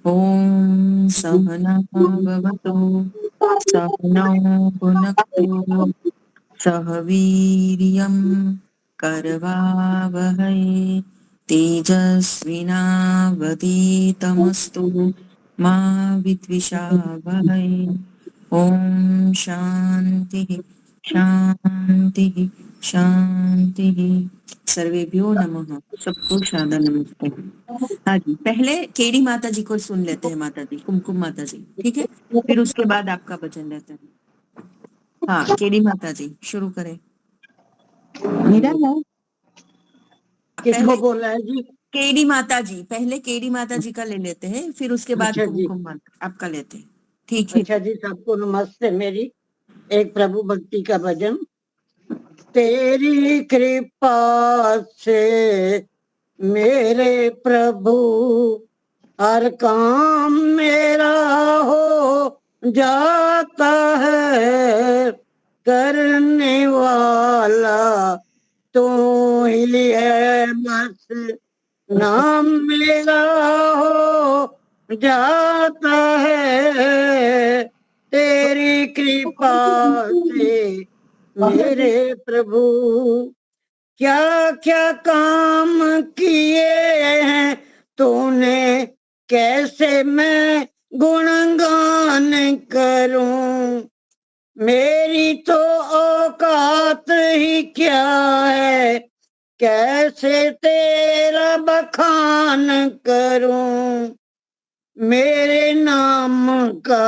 ॐ सहना भवतु सहनौ भुनक्तु सह वीर्यं करवावहै तेजस्विनावधीतमस्तु मा विद्विषावहै। ॐ शान्तिः शान्तिः शान्तिः। सर्वेभ्यो नमः। सबको शारदा नमस्ते। हाँ जी, पहले केडी माता जी को सुन लेते हैं। माता जी, कुमकुम माता जी, ठीक है, फिर उसके बाद आपका भजन रहता है। हाँ, केडी माता जी शुरू करें। मेरा है किसको पहले बोला है जी? केडी माता जी, पहले केडी माता जी का ले लेते हैं, फिर उसके बाद अच्छा जी, कुमकुम माता आपका लेते हैं, ठीक है। अच्छा जी, सबको नमस्ते। मेरी एक प्रभु भक्ति का भजन। तेरी कृपा से मेरे प्रभु हर काम मेरा हो जाता है, करने वाला तू ही है बस, नाम मेरा हो जाता है, तेरी कृपा से मेरे प्रभु। क्या क्या काम किए हैं तूने, कैसे मैं गुणगान करूं, मेरी तो औकात ही क्या है, कैसे तेरा बखान करूं, मेरे नाम का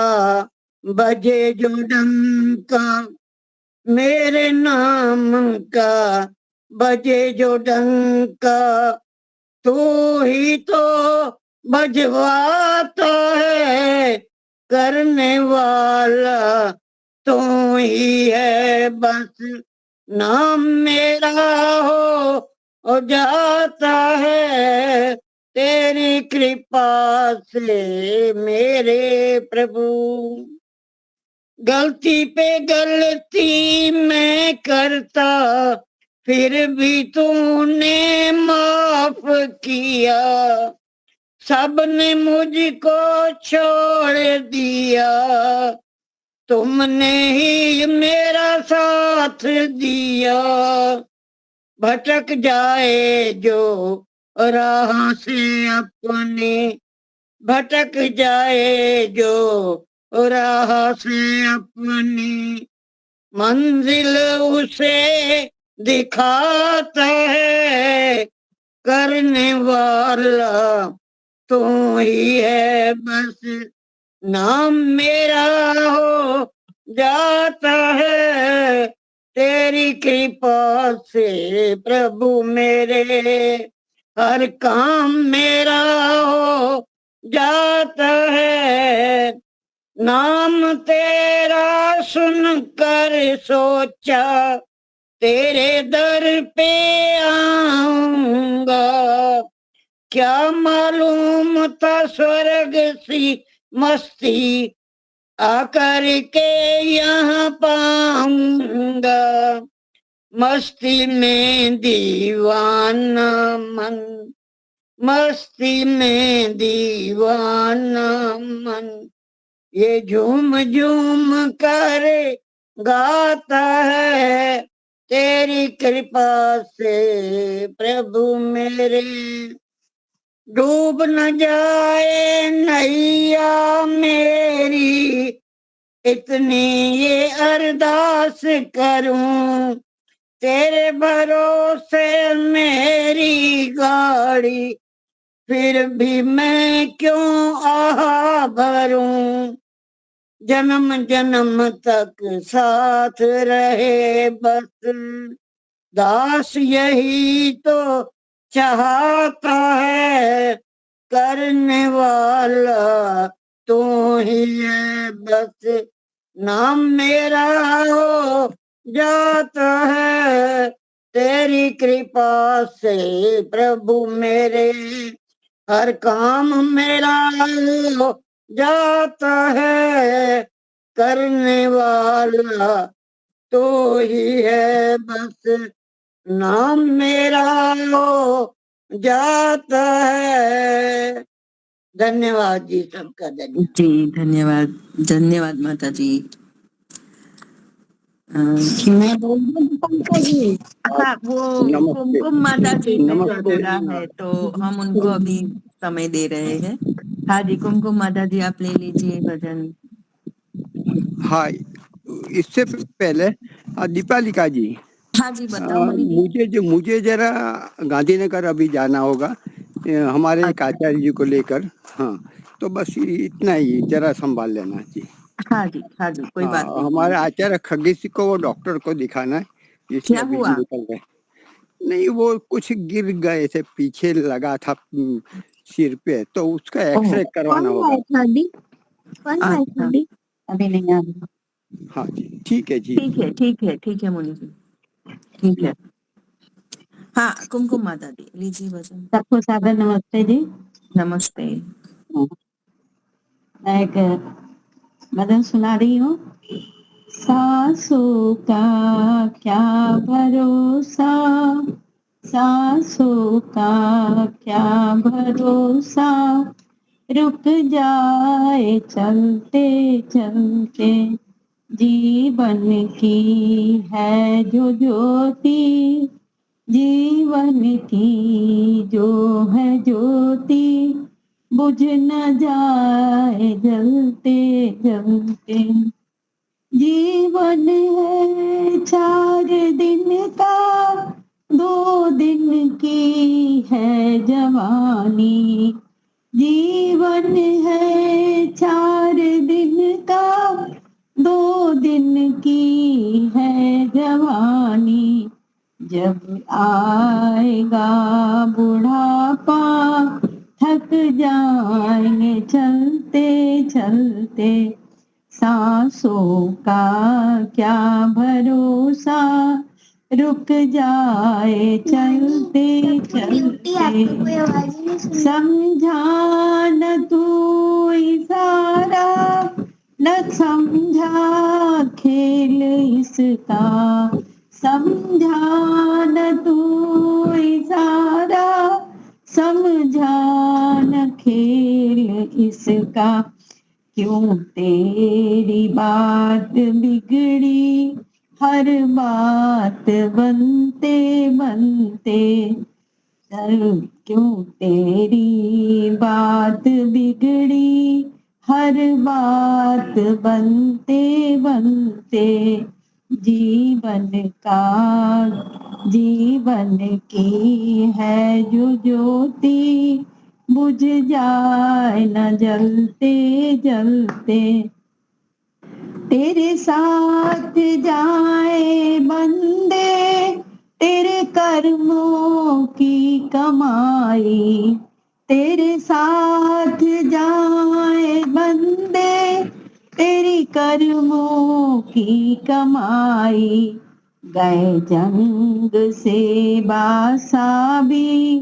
बजे जो डंका, मेरे नाम का बजे जो डंका, तू ही तो बजवाता है, करने वाला तू ही है बस, नाम मेरा हो जाता है, तेरी कृपा से मेरे प्रभु। गलती पे गलती मैं करता, फिर भी तूने माफ किया, सबने मुझको छोड़ दिया, तुमने ही मेरा साथ दिया, भटक जाए जो राह से अपने, भटक जाए जो राह से अपनी, मंजिल उसे दिखाता है, करने वाला तू ही है बस, नाम मेरा हो जाता है, तेरी कृपा से प्रभु मेरे, हर काम मेरा हो जाता है, नाम तेरा सुनकर सोचा, तेरे दर पे आऊंगा, क्या मालूम था स्वर्ग सी मस्ती आकर के यहाँ पाऊंगा, मस्ती में दीवाना मन, मस्ती में दीवाना मन, ये झूम झूम कर गाता है, तेरी कृपा से प्रभु मेरे, डूब न जाए नैया मेरी, इतनी ये अरदास करूं, तेरे भरोसे मेरी गाड़ी, फिर भी मैं क्यों आह भरूं, जन्म जन्म तक साथ रहे बस, दास यही तो चाहता है, करने वाला तू ही है बस, नाम मेरा हो जाता है, तेरी कृपा से प्रभु मेरे, हर काम मेरा हो जाता है, करने वाला तू ही है बस, नाम मेरा हो जाता है, धन्यवाद जी, सबका धन्यवाद। जी धन्यवाद, धन्यवाद माता जी। मैं बोल दूं पंकज जी? हाँ, वो नमस्ते। कुमकुम माता जी ने जो नमस्ते। बोला है तो हम उनको अभी समय दे रहे हैं। हाँ जी, कुमकुम माता जी आप ले लीजिए भजन। हाँ, इससे पहले दीपालिका जी, हाँ जी बताओ मणि जी। मुझे जरा गांधीनगर अभी जाना होगा हमारे एक अच्छा, आचार्य जी को लेकर। हाँ, तो बस इतना ही, जरा संभाल लेना जी। हाँ जी, हाँ जी, कोई बात हाँ, नहीं। हमारे आचार्य खग्गेश को, वो डॉक्टर को दिखाना है, इसलिए क्या अभी हुआ? निकल गए। नहीं, वो कुछ गिर गए थे, पीछे लगा था सिर पे, तो उसका ओह, एक्सरे करवाना कौन होगा। है खाली? कौन है अच्छा, खाली? अभी नहीं आ रही। हाँ जी, ठीक है जी। ठीक है, ठीक है, ठीक है मुनि जी, ठीक है। हाँ कुमकुम माता जी लीजिए भजन। सबको सादर नमस्ते जी। नमस्ते। मैं एक भजन सुना रही हूँ। सासों का क्या भरोसा, सासों का क्या भरोसा, रुक जाए चलते चलते, जीवन की है जो ज्योति, जीवन की जो है ज्योति, बुझ न जाए जलते जलते, जीवन है 4 दिन का, 2 दिन की है जवानी, जीवन है 4 दिन का, 2 दिन की है जवानी, जब आएगा बुढ़ापा, थक जाएंगे चलते चलते, सांसों का क्या भरोसा, रुक जाए चलते चलते, समझा न तू इशारा, न समझा खेल इसका, समझा न तू इशारा, समझा न खेल इसका, क्यों तेरी बात बिगड़ी, हर बात बनते बनते, क्यों तेरी बात बिगड़ी, हर बात बनते बनते, जीवन का जीवन की है जो ज्योति, बुझ जाए न जलते जलते, तेरे साथ जाए बंदे, तेरे कर्मों की कमाई, तेरे साथ जाए बंदे, तेरी कर्मों की कमाई, गए जंग से बासा भी,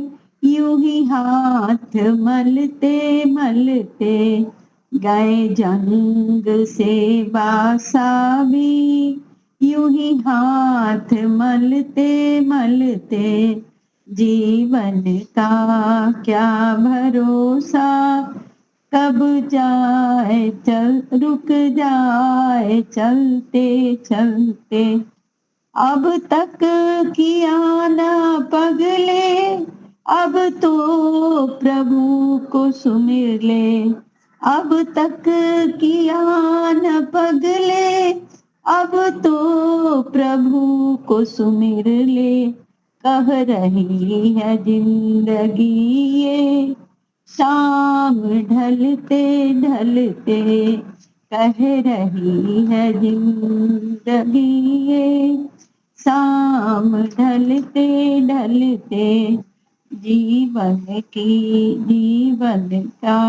यूं ही हाथ मलते मलते, गए जंग से बासा भी, यूं ही हाथ मलते मलते, जीवन का क्या भरोसा, कब जाए चल रुक जाए चलते चलते, अब तक किया ना पगले, अब तो प्रभु को सुमिर ले, अब तक किया न पगले, अब तो प्रभु को सुमिर ले, कह रही है जिंदगी ये, शाम ढलते ढलते, कह रही है जिंदगी ये, शाम ढलते ढलते, जीवन का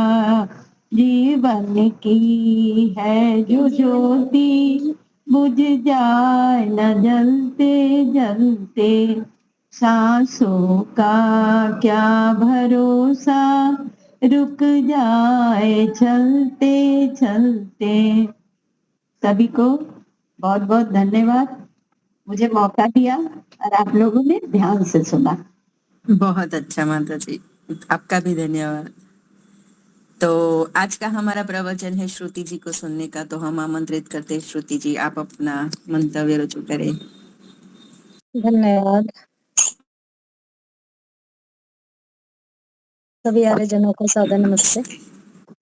जीवन की है जो ज्योति, बुझ जाए न जलते जलते, सांसों का क्या भरोसा, रुक जाए चलते चलते। सभी को बहुत बहुत धन्यवाद, मुझे मौका दिया और आप लोगों ने ध्यान से सुना। बहुत अच्छा माता जी, आपका भी धन्यवाद। तो आज का हमारा प्रवचन है श्रुति जी को सुनने का, तो हम आमंत्रित करते हैं श्रुति जी, आप अपना मंतव्य रजू करें। धन्यवाद। सभी आर्यजनों को सादर नमस्ते।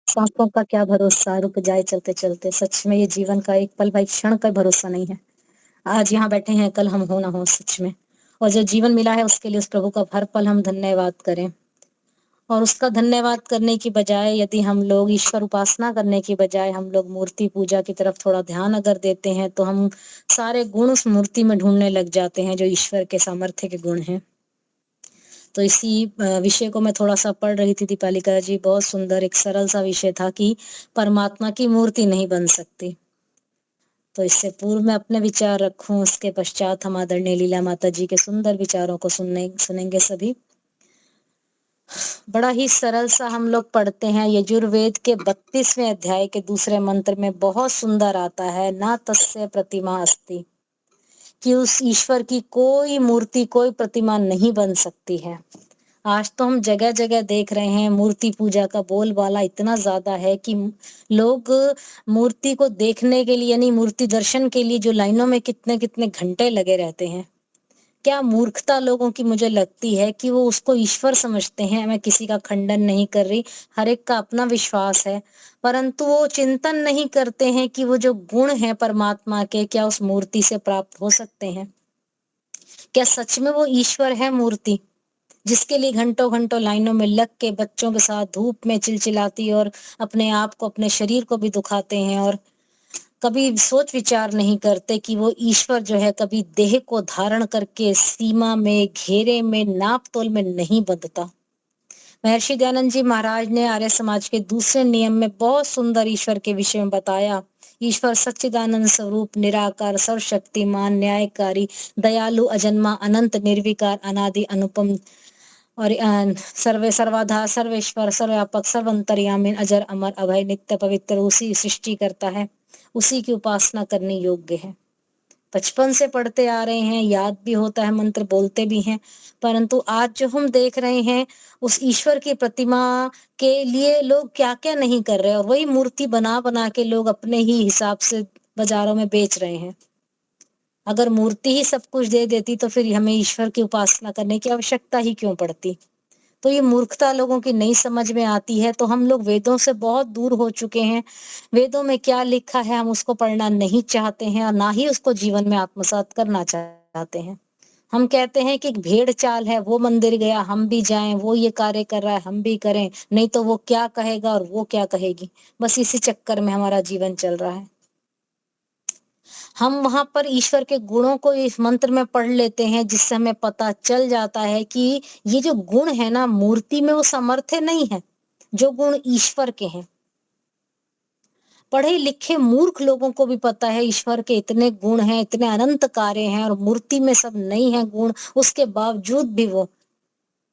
सांसों का क्या भरोसा, रुक जाए चलते चलते। सच में ये जीवन का एक पल, भाई क्षण का भरोसा नहीं है। आज यहाँ बैठे हैं, कल हम हो ना हो, सच में। और जो जीवन मिला है उसके लिए उस प्रभु का हर पल हम धन्यवाद करें। और उसका धन्यवाद करने की बजाय यदि हम लोग ईश्वर उपासना करने की बजाय हम लोग मूर्ति पूजा की तरफ थोड़ा ध्यान अगर देते हैं, तो हम सारे गुण उस मूर्ति में ढूंढने लग जाते हैं जो ईश्वर के सामर्थ्य के गुण हैं। तो इसी विषय को मैं थोड़ा सा पढ़ रही थी दीपालिका जी। बहुत सुंदर एक सरल सा विषय था कि परमात्मा की मूर्ति नहीं बन सकती। तो इससे पूर्व मैं अपने विचार रखूं, उसके पश्चात हम आदरणीय लीला माता जी के सुंदर विचारों को सुनेंगे सभी। बड़ा ही सरल सा हम लोग पढ़ते हैं। यजुर्वेद के 32वें अध्याय के दूसरे मंत्र में बहुत सुंदर आता है, ना तस्य प्रतिमा अस्ति, कि उस ईश्वर की कोई मूर्ति, कोई प्रतिमा नहीं बन सकती है। आज तो हम जगह जगह देख रहे हैं मूर्ति पूजा का बोलबाला इतना ज्यादा है कि लोग मूर्ति को देखने के लिए, यानी मूर्ति दर्शन के लिए जो लाइनों में कितने कितने घंटे लगे रहते हैं। क्या मूर्खता लोगों की मुझे लगती है कि वो उसको ईश्वर समझते हैं। मैं किसी का खंडन नहीं कर रही, हर एक का अपना विश्वास है, परंतु वो चिंतन नहीं करते हैं कि वो जो गुण है परमात्मा के, क्या उस मूर्ति से प्राप्त हो सकते हैं। क्या सच में वो ईश्वर है मूर्ति, जिसके लिए घंटों घंटों लाइनों में लग के बच्चों के साथ धूप में चिलचिलाती और अपने आप को, अपने शरीर को भी दुखाते हैं, और कभी सोच विचार नहीं करते कि वो ईश्वर जो है कभी देह को धारण करके सीमा में, घेरे में, नाप तोल में नहीं बंधता। महर्षि दयानंद जी महाराज ने आर्य समाज के दूसरे नियम में बहुत सुंदर ईश्वर के विषय में बताया। ईश्वर सच्चिदानंद स्वरूप, निराकार, सर्वशक्तिमान, न्यायकारी, दयालु, अजन्मा, अनंत, निर्विकार, अनादि, अनुपम और सर्वे सर्वाधा, सर्वेश्वर, सर्वव्यापक, सर्वंतर्यामी, अजर, अमर, अभय, नित्य, पवित्र, उसी सृष्टि करता है, उसी की उपासना करने योग्य है। बचपन से पढ़ते आ रहे हैं, याद भी होता है, मंत्र बोलते भी हैं, परंतु आज जो हम देख रहे हैं उस ईश्वर की प्रतिमा के लिए लोग क्या क्या नहीं कर रहे, और वही मूर्ति बना बना के लोग अपने ही हिसाब से बाजारों में बेच रहे हैं। अगर मूर्ति ही सब कुछ दे देती तो फिर हमें ईश्वर की उपासना करने की आवश्यकता ही क्यों पड़ती। तो ये मूर्खता लोगों की नहीं समझ में आती है। तो हम लोग वेदों से बहुत दूर हो चुके हैं। वेदों में क्या लिखा है हम उसको पढ़ना नहीं चाहते हैं, और ना ही उसको जीवन में आत्मसात करना चाहते हैं। हम कहते हैं कि एक भेड़ चाल है, वो मंदिर गया हम भी जाएं, वो ये कार्य कर रहा है हम भी करें, नहीं तो वो क्या कहेगा और वो क्या कहेगी। बस इसी चक्कर में हमारा जीवन चल रहा है। हम वहां पर ईश्वर के गुणों को इस मंत्र में पढ़ लेते हैं, जिससे हमें पता चल जाता है कि ये जो गुण है ना मूर्ति में, वो सामर्थ्य नहीं है, जो गुण ईश्वर के हैं। पढ़े लिखे मूर्ख लोगों को भी पता है ईश्वर के इतने गुण हैं, इतने अनंत कार्य हैं, और मूर्ति में सब नहीं है गुण, उसके बावजूद भी वो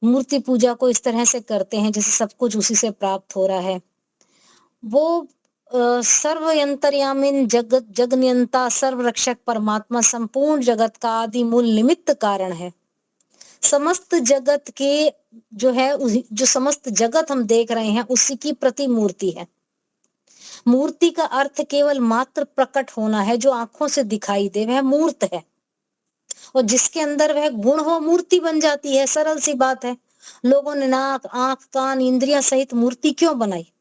मूर्ति पूजा को इस तरह से करते हैं जैसे सब कुछ उसी से प्राप्त हो रहा है। वो सर्व अंतर्यामीन, जगत जग नियंता, सर्व रक्षक परमात्मा संपूर्ण जगत का आदि मूल निमित्त कारण है। समस्त जगत के जो है, जो समस्त जगत हम देख रहे हैं उसी की प्रतिमूर्ति है। मूर्ति का अर्थ केवल मात्र प्रकट होना है, जो आंखों से दिखाई दे वह मूर्त है, और जिसके अंदर वह गुण हो मूर्ति बन जाती है। सरल सी बात है। लोगों ने नाक, आंख, कान, इंद्रियां सहित मूर्ति क्यों बनाई?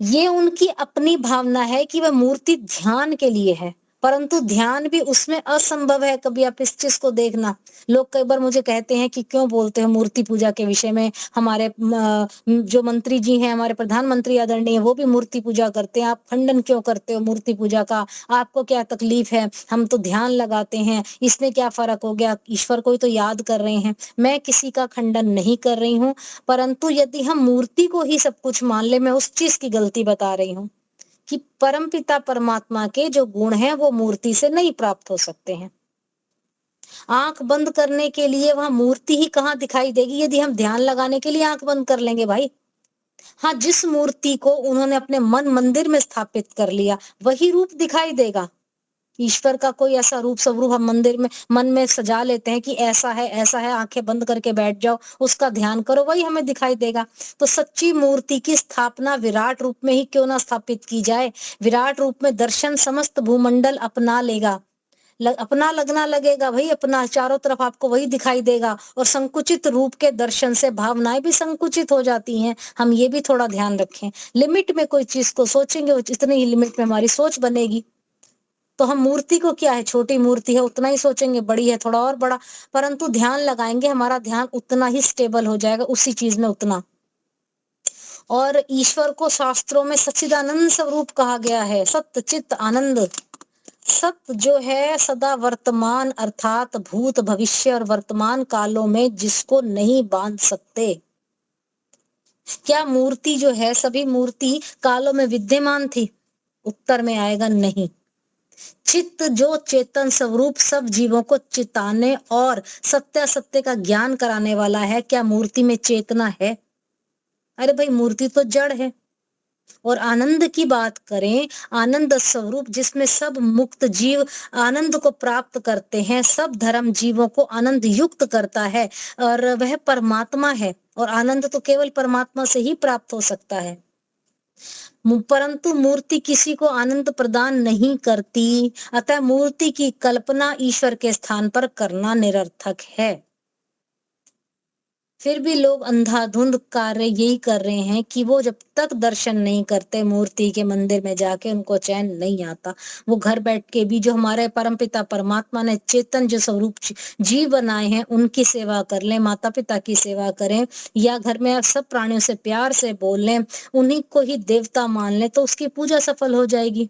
ये उनकी अपनी भावना है कि वह मूर्ति ध्यान के लिए है, परंतु ध्यान भी उसमें असंभव है। कभी आप इस चीज को देखना। लोग कई बार मुझे कहते हैं कि क्यों बोलते हो मूर्ति पूजा के विषय में। हमारे जो मंत्री जी हैं, हमारे प्रधानमंत्री आदरणीय, वो भी मूर्ति पूजा करते हैं, आप खंडन क्यों करते हो मूर्ति पूजा का? आपको क्या तकलीफ है? हम तो ध्यान लगाते हैं, इसमें क्या फर्क हो गया? ईश्वर को ही तो याद कर रहे हैं। मैं किसी का खंडन नहीं कर रही हूँ, परंतु यदि हम मूर्ति को ही सब कुछ मान ले, मैं उस चीज की गलती बता रही हूँ कि परमपिता परमात्मा के जो गुण हैं वो मूर्ति से नहीं प्राप्त हो सकते हैं। आंख बंद करने के लिए वहां मूर्ति ही कहाँ दिखाई देगी, यदि हम ध्यान लगाने के लिए आंख बंद कर लेंगे भाई। हाँ, जिस मूर्ति को उन्होंने अपने मन मंदिर में स्थापित कर लिया वही रूप दिखाई देगा। ईश्वर का कोई ऐसा रूप स्वरूप हम मंदिर में मन में सजा लेते हैं कि ऐसा है, आंखें बंद करके बैठ जाओ, उसका ध्यान करो, वही हमें दिखाई देगा। तो सच्ची मूर्ति की स्थापना विराट रूप में ही क्यों ना स्थापित की जाए। विराट रूप में दर्शन समस्त भूमंडल अपना लेगा, अपना लगना लगेगा भाई, अपना चारों तरफ आपको वही दिखाई देगा। और संकुचित रूप के दर्शन से भावनाएं भी संकुचित हो जाती हैं। हम ये भी थोड़ा ध्यान रखें, लिमिट में कोई चीज को सोचेंगे, वो जितनी ही लिमिट में हमारी सोच बनेगी। तो हम मूर्ति को क्या है, छोटी मूर्ति है उतना ही सोचेंगे, बड़ी है थोड़ा और बड़ा, परंतु ध्यान लगाएंगे, हमारा ध्यान उतना ही स्टेबल हो जाएगा उसी चीज में उतना। और ईश्वर को शास्त्रों में सच्चिदानंद स्वरूप कहा गया है, सत्य चित्त आनंद। सत्य जो है सदा वर्तमान अर्थात भूत भविष्य और वर्तमान कालों में जिसको नहीं बांध सकते। क्या मूर्ति जो है सभी मूर्ति कालों में विद्यमान थी? उत्तर में आएगा नहीं। चित्त जो चेतन स्वरूप सब जीवों को चिताने और सत्य सत्य का ज्ञान कराने वाला है, क्या मूर्ति में चेतना है? अरे भाई मूर्ति तो जड़ है। और आनंद की बात करें, आनंद स्वरूप जिसमें सब मुक्त जीव आनंद को प्राप्त करते हैं, सब धर्म जीवों को आनंद युक्त करता है, और वह परमात्मा है। और आनंद तो केवल परमात्मा से ही प्राप्त हो सकता है, परंतु मूर्ति किसी को आनंद प्रदान नहीं करती। अतः मूर्ति की कल्पना ईश्वर के स्थान पर करना निरर्थक है। फिर भी लोग अंधाधुंध कार्य यही कर रहे हैं कि वो जब तक दर्शन नहीं करते मूर्ति के मंदिर में जाके उनको चैन नहीं आता। वो घर बैठ के भी जो हमारे परमपिता परमात्मा ने चेतन जो स्वरूप जीव बनाए हैं उनकी सेवा कर लें, माता पिता की सेवा करें, या घर में सब प्राणियों से प्यार से बोल लें, उन्हीं को ही देवता मान लें, तो उसकी पूजा सफल हो जाएगी।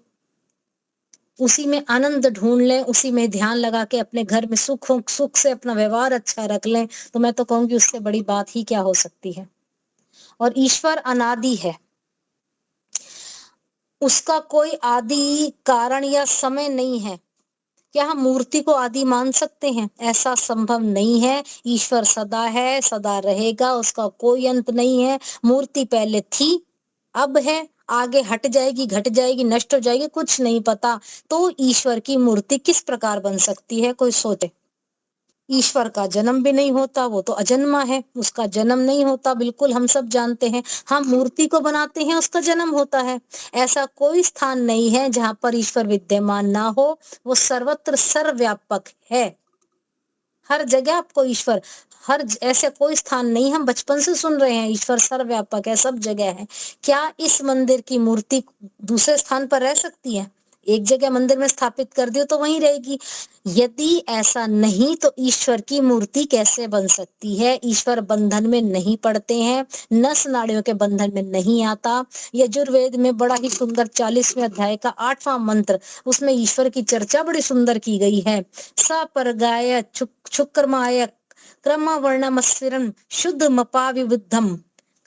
उसी में आनंद ढूंढ लें, उसी में ध्यान लगा के अपने घर में सुख से अपना व्यवहार अच्छा रख लें, तो मैं तो कहूंगी उससे बड़ी बात ही क्या हो सकती है। और ईश्वर अनादि है, उसका कोई आदि कारण या समय नहीं है। क्या हम मूर्ति को आदि मान सकते हैं? ऐसा संभव नहीं है। ईश्वर सदा है, सदा रहेगा, उसका कोई अंत नहीं है। मूर्ति पहले थी, अब है, आगे हट जाएगी, घट जाएगी, नष्ट हो जाएगी, कुछ नहीं पता। तो ईश्वर की मूर्ति किस प्रकार बन सकती है? कोई सोचे। ईश्वर का जन्म भी नहीं होता, वो तो अजन्मा है, उसका जन्म नहीं होता, बिल्कुल हम सब जानते हैं। हम मूर्ति को बनाते हैं, उसका जन्म होता है। ऐसा कोई स्थान नहीं है जहां पर ईश्वर विद्यमान ना हो। वो सर्वत्र सर्वव्यापक है, हर जगह आपको ईश्वर, ऐसे कोई स्थान नहीं, हम बचपन से सुन रहे हैं ईश्वर सर्वव्यापक है, सब जगह है। क्या इस मंदिर की मूर्ति दूसरे स्थान पर रह सकती है? एक जगह मंदिर में स्थापित कर दियो तो वहीं रहेगी। यदि ऐसा नहीं तो ईश्वर की मूर्ति कैसे बन सकती है? ईश्वर बंधन में नहीं पड़ते हैं, नस नाड़ियों के बंधन में नहीं आता। यजुर्वेद में बड़ा ही सुंदर 40वें अध्याय का 8वां मंत्र, उसमें ईश्वर की चर्चा बड़ी सुंदर की गई है। सपरगाय शुक्रमाय क्रम वर्णमस्विरन शुद्ध मपा विबुद्धम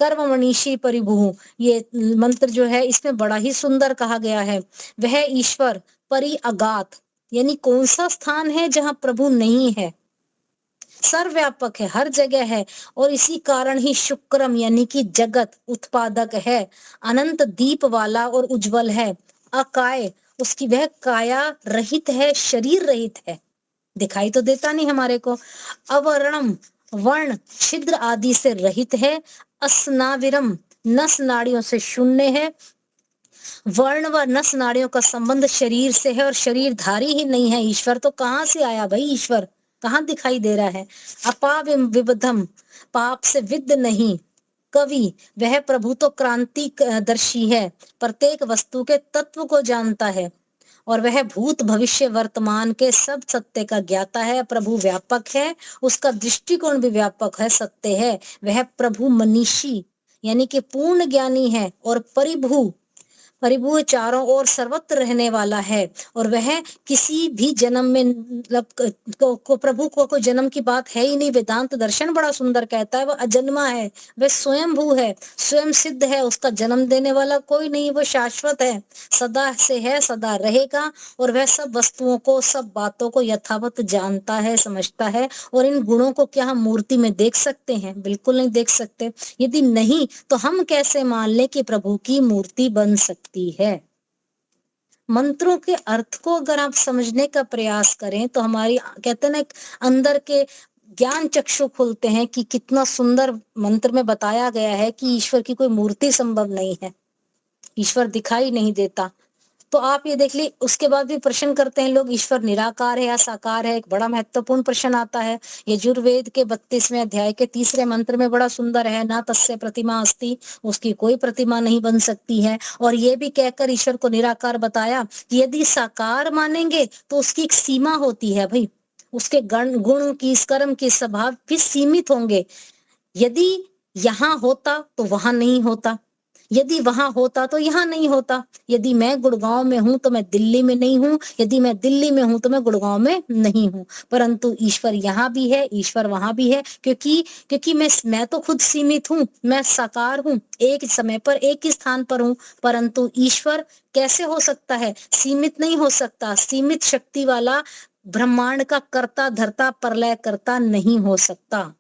कर्म मनीषी परिभु। ये मंत्र जो है इसमें बड़ा ही सुंदर कहा गया है। वह ईश्वर परि अगात, यानी कौन सा स्थान है जहां प्रभु नहीं है? सर्वव्यापक है, हर जगह है। और इसी कारण ही शुक्रम यानी कि जगत उत्पादक है, अनंत दीप वाला और उज्जवल है। अकाय, उसकी वह काया रहित है, शरीर रहित है, दिखाई तो देता नहीं हमारे को। अवर्णम, वर्ण छिद्र आदि से रहित है। अस्नाविरम, नस नाड़ियों से शून्य है। वर्ण व नस नाड़ियों का संबंध शरीर से है और शरीरधारी ही नहीं है। ईश्वर तो कहाँ से आया भाई? ईश्वर कहाँ दिखाई दे रहा है? अपाविम विबधम, पाप से विद्ध नहीं। कवि, वह प्रभु तो क्रांति दर्शी है, प्रत्येक वस्तु के तत्व को जानता है, और वह भूत भविष्य वर्तमान के सब सत्य का ज्ञाता है। प्रभु व्यापक है, उसका दृष्टिकोण भी व्यापक है, सत्य है। वह प्रभु मनीषी यानी कि पूर्ण ज्ञानी है, और परिभू, परिभू चारों ओर सर्वत्र रहने वाला है। और वह किसी भी जन्म में प्रभु को कोई जन्म की बात है ही नहीं। वेदांत दर्शन बड़ा सुंदर कहता है वह अजन्मा है, वह स्वयं भू है, स्वयं सिद्ध है, उसका जन्म देने वाला कोई नहीं, वो शाश्वत है, सदा से है, सदा रहेगा। और वह सब वस्तुओं को, सब बातों को यथावत जानता है, समझता है। और इन गुणों को क्या हम मूर्ति में देख सकते हैं? बिल्कुल नहीं देख सकते। यदि नहीं तो हम कैसे मान ले कि प्रभु की मूर्ति बन सकती है? मंत्रों के अर्थ को अगर आप समझने का प्रयास करें तो हमारी कहते हैं ना एक अंदर के ज्ञान चक्षु खुलते हैं कि कितना सुंदर मंत्र में बताया गया है कि ईश्वर की कोई मूर्ति संभव नहीं है, ईश्वर दिखाई नहीं देता। तो आप ये देख ली, उसके बाद भी प्रश्न करते हैं लोग ईश्वर निराकार है या साकार है। एक बड़ा महत्वपूर्ण प्रश्न आता है यजुर्वेद के 32वें अध्याय के 3रे मंत्र में, बड़ा सुंदर है, ना तस्य प्रतिमा अस्ति, उसकी कोई प्रतिमा नहीं बन सकती है। और ये भी कहकर ईश्वर को निराकार बताया कि यदि साकार मानेंगे तो उसकी एक सीमा होती है भाई, उसके गुण की, कर्म की, स्वभाव भी सीमित होंगे। यदि यहाँ होता तो वहां नहीं होता, यदि वहां होता तो यहाँ नहीं होता। यदि मैं गुड़गांव में हूं तो मैं दिल्ली में नहीं हूं, यदि मैं दिल्ली में हूं तो मैं गुड़गांव में नहीं हूं। परंतु ईश्वर यहाँ भी है, ईश्वर वहां भी है, क्योंकि मैं तो खुद सीमित हूं, मैं साकार हूं, एक समय पर एक ही स्थान पर हूं। परंतु ईश्वर कैसे हो सकता है? सीमित नहीं हो सकता। सीमित शक्ति वाला ब्रह्मांड का कर्ता धर्ता प्रलय करता नहीं हो सकता।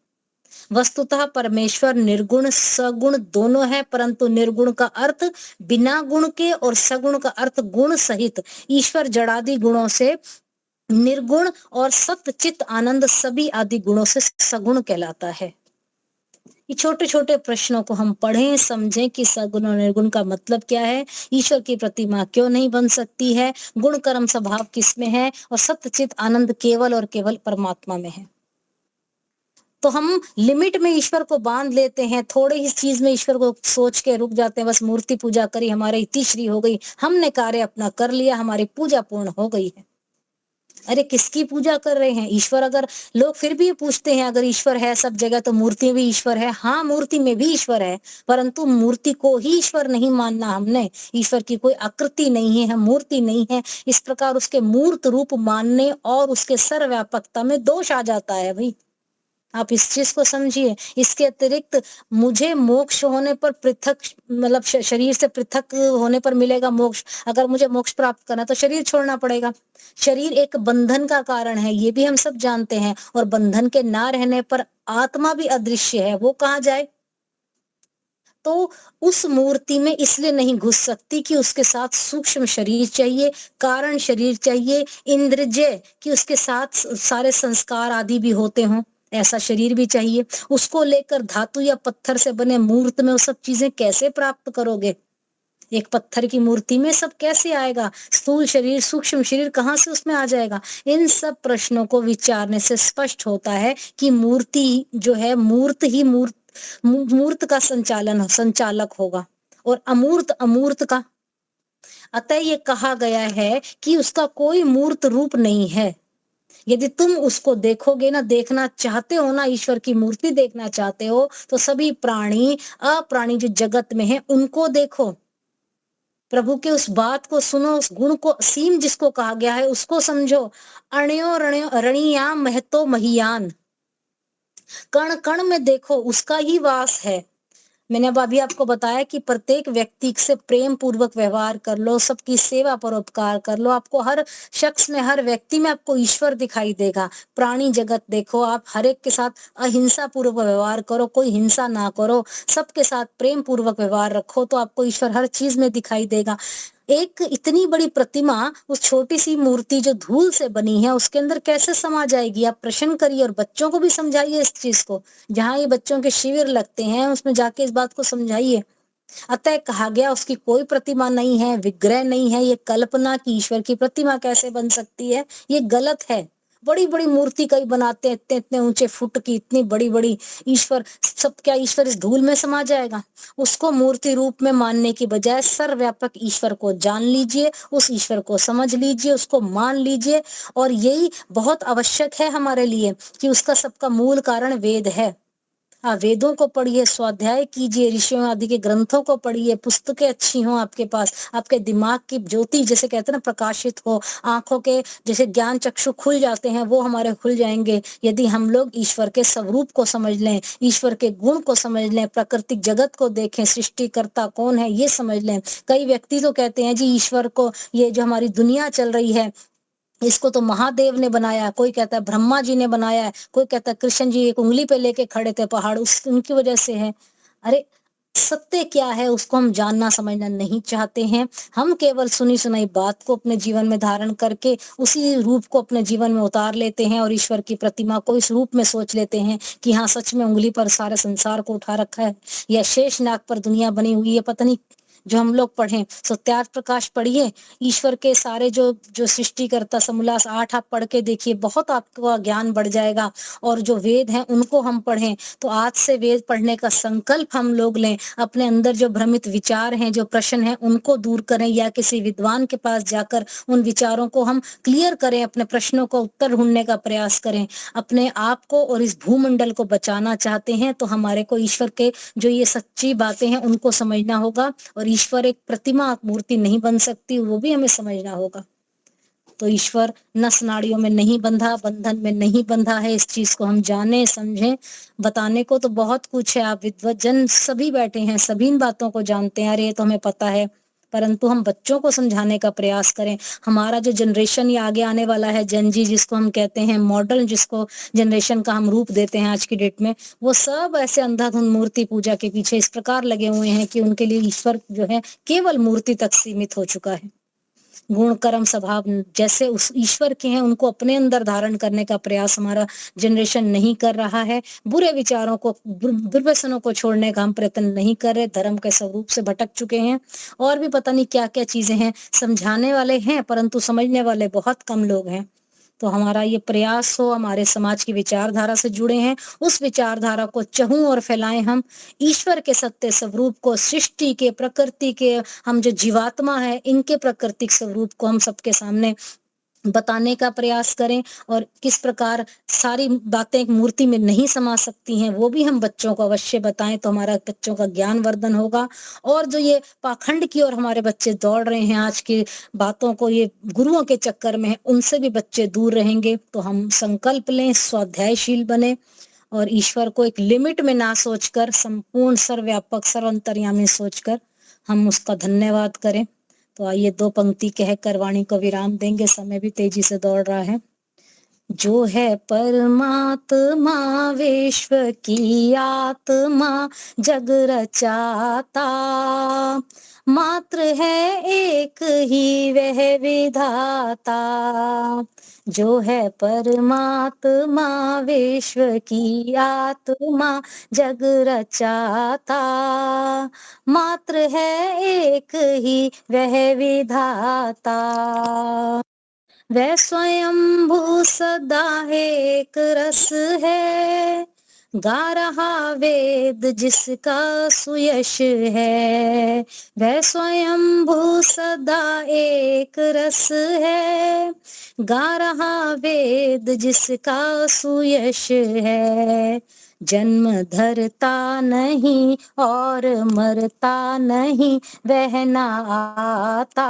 वस्तुतः परमेश्वर निर्गुण सगुण दोनों है, परंतु निर्गुण का अर्थ बिना गुण के और सगुण का अर्थ गुण सहित। ईश्वर जड़ादि गुणों से निर्गुण और सत्य चित्त आनंद सभी आदि गुणों से सगुण कहलाता है। ये छोटे छोटे प्रश्नों को हम पढ़ें, समझें कि सगुण और निर्गुण का मतलब क्या है, ईश्वर की प्रतिमा क्यों नहीं बन सकती है, गुण कर्म स्वभाव किसमें है, और सत्य चित्त आनंद केवल और केवल परमात्मा में है। तो हम लिमिट में ईश्वर को बांध लेते हैं, थोड़े ही चीज में ईश्वर को सोच के रुक जाते हैं, बस मूर्ति पूजा करी, हमारे इतिश्री हो गई, हमने कार्य अपना कर लिया, हमारी पूजा पूर्ण हो गई है। अरे किसकी पूजा कर रहे हैं? ईश्वर अगर, लोग फिर भी पूछते हैं अगर ईश्वर है सब जगह तो मूर्ति भी ईश्वर है। हाँ, मूर्ति में भी ईश्वर है, परंतु मूर्ति को ही ईश्वर नहीं मानना हमने। ईश्वर की कोई आकृति नहीं है, मूर्ति नहीं है, इस प्रकार उसके मूर्त रूप मानने और उसके सर्वव्यापकता में दोष आ जाता है भाई। आप इस चीज को समझिए। इसके अतिरिक्त मुझे मोक्ष होने पर पृथक, मतलब शरीर से पृथक होने पर मिलेगा मोक्ष। अगर मुझे मोक्ष प्राप्त करना तो शरीर छोड़ना पड़ेगा। शरीर एक बंधन का कारण है, ये भी हम सब जानते हैं, और बंधन के ना रहने पर आत्मा भी अदृश्य है, वो कहाँ जाए? तो उस मूर्ति में इसलिए नहीं घुस सकती कि उसके साथ सूक्ष्म शरीर चाहिए, कारण शरीर चाहिए, इंद्रिय कि उसके साथ सारे संस्कार आदि भी होते हों, ऐसा शरीर भी चाहिए। उसको लेकर धातु या पत्थर से बने मूर्त में वो सब चीजें कैसे प्राप्त करोगे? एक पत्थर की मूर्ति में सब कैसे आएगा? स्थूल शरीर, सूक्ष्म शरीर कहाँ से उसमें आ जाएगा? इन सब प्रश्नों को विचारने से स्पष्ट होता है कि मूर्ति जो है, मूर्त ही मूर्त का संचालक होगा, और अमूर्त अमूर्त का। अतः ये कहा गया है कि उसका कोई मूर्त रूप नहीं है। यदि तुम उसको देखोगे ना, देखना चाहते हो ना, ईश्वर की मूर्ति देखना चाहते हो, तो सभी प्राणी अप्राणी जो जगत में है उनको देखो, प्रभु के उस बात को सुनो, उस गुण को, असीम जिसको कहा गया है उसको समझो। अण्यो रणियाम महतो महियान, कण कण में देखो, उसका ही वास है। मैंने अब अभी आपको बताया कि प्रत्येक व्यक्ति से प्रेम पूर्वक व्यवहार कर लो, सबकी सेवा परोपकार कर लो, आपको हर शख्स में, हर व्यक्ति में आपको ईश्वर दिखाई देगा। प्राणी जगत देखो, आप हर एक के साथ अहिंसा पूर्वक व्यवहार करो, कोई हिंसा ना करो, सबके साथ प्रेम पूर्वक व्यवहार रखो, तो आपको ईश्वर हर चीज में दिखाई देगा। एक इतनी बड़ी प्रतिमा उस छोटी सी मूर्ति जो धूल से बनी है उसके अंदर कैसे समा जाएगी? आप प्रश्न करिए और बच्चों को भी समझाइए इस चीज को। जहाँ ये बच्चों के शिविर लगते हैं उसमें जाके इस बात को समझाइए। अतः कहा गया उसकी कोई प्रतिमा नहीं है, विग्रह नहीं है। ये कल्पना की ईश्वर की प्रतिमा कैसे बन सकती है, ये गलत है। बड़ी बड़ी मूर्ति कई बनाते हैं, इतने इतने ऊंचे फुट की, इतनी बड़ी बड़ी ईश्वर, सब क्या ईश्वर इस धूल में समा जाएगा? उसको मूर्ति रूप में मानने की बजाय सर्वव्यापक ईश्वर को जान लीजिए, उस ईश्वर को समझ लीजिए, उसको मान लीजिए। और यही बहुत आवश्यक है हमारे लिए कि उसका सबका मूल कारण वेद है। वेदों को पढ़िए, स्वाध्याय कीजिए, ऋषियों आदि के ग्रंथों को पढ़िए, पुस्तकें अच्छी हों आपके पास, आपके दिमाग की ज्योति जैसे कहते हैं ना प्रकाशित हो, आंखों के जैसे ज्ञान चक्षु खुल जाते हैं वो हमारे खुल जाएंगे यदि हम लोग ईश्वर के स्वरूप को समझ लें, ईश्वर के गुण को समझ लें, प्राकृतिक जगत को देखें, सृष्टिकर्ता कौन है ये समझ लें। कई व्यक्ति तो कहते हैं जी ईश्वर को, ये जो हमारी दुनिया चल रही है इसको तो महादेव ने बनाया, कोई कहता है ब्रह्मा जी ने बनाया है, कोई कहता है कृष्ण जी एक उंगली पे लेके खड़े थे पहाड़ उनकी वजह से है। अरे सत्य क्या है उसको हम जानना समझना नहीं चाहते हैं। हम केवल सुनी सुनाई बात को अपने जीवन में धारण करके उसी रूप को अपने जीवन में उतार लेते हैं और ईश्वर की प्रतिमा को इस रूप में सोच लेते हैं कि हाँ सच में उंगली पर सारे संसार को उठा रखा है या शेष नाग पर दुनिया बनी हुई है। पता नहीं जो हम लोग पढ़ें सो त्याग प्रकाश पढ़िए, ईश्वर के सारे जो जो सृष्टिकर्ता समूलास 8 आप पढ़ के देखिए, बहुत आपका ज्ञान बढ़ जाएगा। और जो वेद हैं उनको हम पढ़ें, तो आज से वेद पढ़ने का संकल्प हम लोग लें। अपने अंदर जो भ्रमित विचार हैं, जो प्रश्न हैं, उनको दूर करें या किसी विद्वान के पास जाकर उन विचारों को हम क्लियर करें, अपने प्रश्नों को उत्तर ढूंढने का प्रयास करें। अपने आप को और इस भूमंडल को बचाना चाहते हैं तो हमारे को ईश्वर के जो ये सच्ची बातें हैं उनको समझना होगा। और ईश्वर एक प्रतिमा मूर्ति नहीं बन सकती, वो भी हमें समझना होगा। तो ईश्वर नस नाड़ियों में नहीं बंधा, बंधन में नहीं बंधा है। इस चीज को हम जाने समझें। बताने को तो बहुत कुछ है, आप विद्वजन सभी बैठे हैं, सभी इन बातों को जानते हैं, अरे ये तो हमें पता है, परंतु हम बच्चों को समझाने का प्रयास करें। हमारा जो जनरेशन ये आगे आने वाला है, जनजी जिसको हम कहते हैं, मॉडर्न जिसको जनरेशन का हम रूप देते हैं आज की डेट में, वो सब ऐसे अंधाधुंध मूर्ति पूजा के पीछे इस प्रकार लगे हुए हैं कि उनके लिए ईश्वर जो है केवल मूर्ति तक सीमित हो चुका है। गुण कर्म स्वभाव जैसे उस ईश्वर के हैं उनको अपने अंदर धारण करने का प्रयास हमारा जनरेशन नहीं कर रहा है। बुरे विचारों को, दुर्व्यसनों को छोड़ने का हम प्रयत्न नहीं कर रहे, धर्म के स्वरूप से भटक चुके हैं। और भी पता नहीं क्या क्या चीजें हैं, समझाने वाले हैं परंतु समझने वाले बहुत कम लोग हैं। तो हमारा ये प्रयास हो, हमारे समाज की विचारधारा से जुड़े हैं, उस विचारधारा को चहूं और फैलाएं हम। ईश्वर के सत्य स्वरूप को, सृष्टि के, प्रकृति के, हम जो जीवात्मा है इनके प्राकृतिक स्वरूप को हम सबके सामने बताने का प्रयास करें। और किस प्रकार सारी बातें एक मूर्ति में नहीं समा सकती हैं वो भी हम बच्चों को अवश्य बताएं, तो हमारा बच्चों का ज्ञान वर्धन होगा। और जो ये पाखंड की ओर हमारे बच्चे दौड़ रहे हैं आज की बातों को, ये गुरुओं के चक्कर में है, उनसे भी बच्चे दूर रहेंगे। तो हम संकल्प लें, स्वाध्यायशील बने और ईश्वर को एक लिमिट में ना सोचकर, संपूर्ण सर्वव्यापक सर्वंतर्यामी सोचकर हम उसका धन्यवाद करें। तो आइए 2 पंक्ति कहकर वाणी को विराम देंगे, समय भी तेजी से दौड़ रहा है। जो है परमात्मा विश्व की आत्मा जग रचाता, मात्र है एक ही वह विधाता। जो है परमात्मा विश्व की आत्मा जग रचाता, मात्र है एक ही वह विधाता। वह स्वयंभू सदा एक रस है, गा रहा वेद जिसका सुयश है। वह स्वयंभू सदा एक रस है, गा रहा वेद जिसका सुयश है। जन्म धरता नहीं और मरता नहीं, वह ना आता,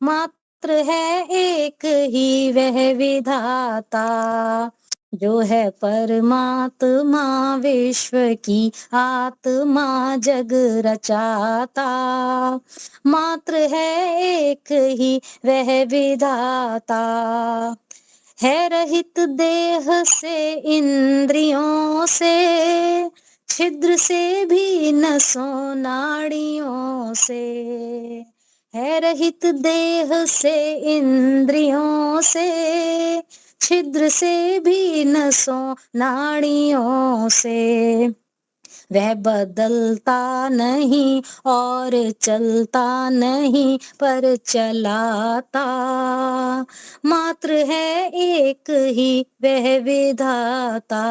मात्र है एक ही वह विधाता। जो है परमात्मा विश्व की आत्मा जग रचाता, मात्र है एक ही वह विधाता। है रहित देह से, इंद्रियों से, छिद्र से भी नसों नाड़ियों से। है रहित देह से, इंद्रियों से, छिद्र से भी नसों नाड़ियों से। वह बदलता नहीं और चलता नहीं पर चलाता, मात्र है एक ही वह विधाता।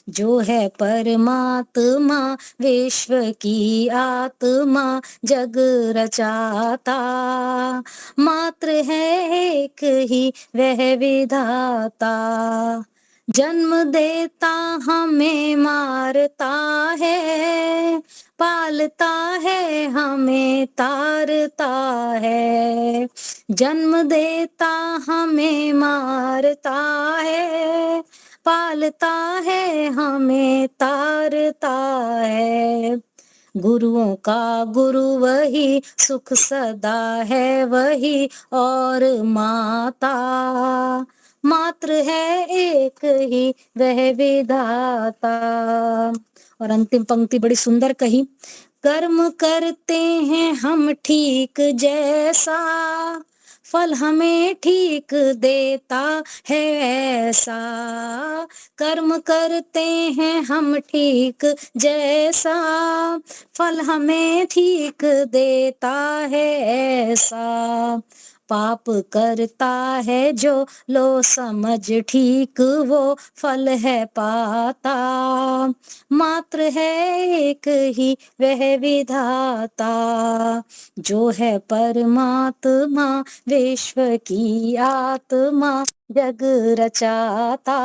जो है परमात्मा विश्व की आत्मा जग रचाता, मात्र है एक ही वह विधाता। जन्म देता हमें मारता है, पालता है हमें तारता है। जन्म देता हमें मारता है, पालता है हमें तारता है। गुरुओं का गुरु वही, सुख सदा है वही और माता, मात्र है एक ही वह विधाता। और अंतिम पंक्ति बड़ी सुंदर कही, कर्म करते हैं हम ठीक जैसा, फल हमें ठीक देता है ऐसा। कर्म करते हैं हम ठीक जैसा, फल हमें ठीक देता है ऐसा। पाप करता है जो लो समझ ठीक, वो फल है पाता। मात्र है एक ही वह विधाता, जो है परमात्मा विश्व की आत्मा जग रचाता।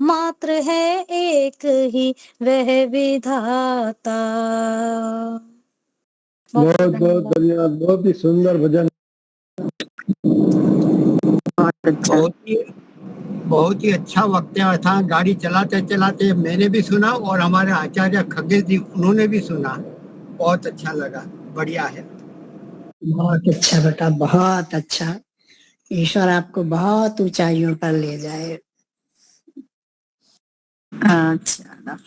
मात्र है एक ही वह विधाता। बहुत बहुत धन्यवाद, बहुत ही सुंदर भजन। बहुत ही अच्छा वक्तव्य था। गाड़ी चलाते चलाते मैंने भी सुना और हमारे आचार्य खगेश जी उन्होंने भी सुना। बहुत अच्छा लगा, बढ़िया है। बहुत अच्छा बेटा, बहुत अच्छा। ईश्वर आपको बहुत ऊंचाइयों पर ले जाए। अच्छा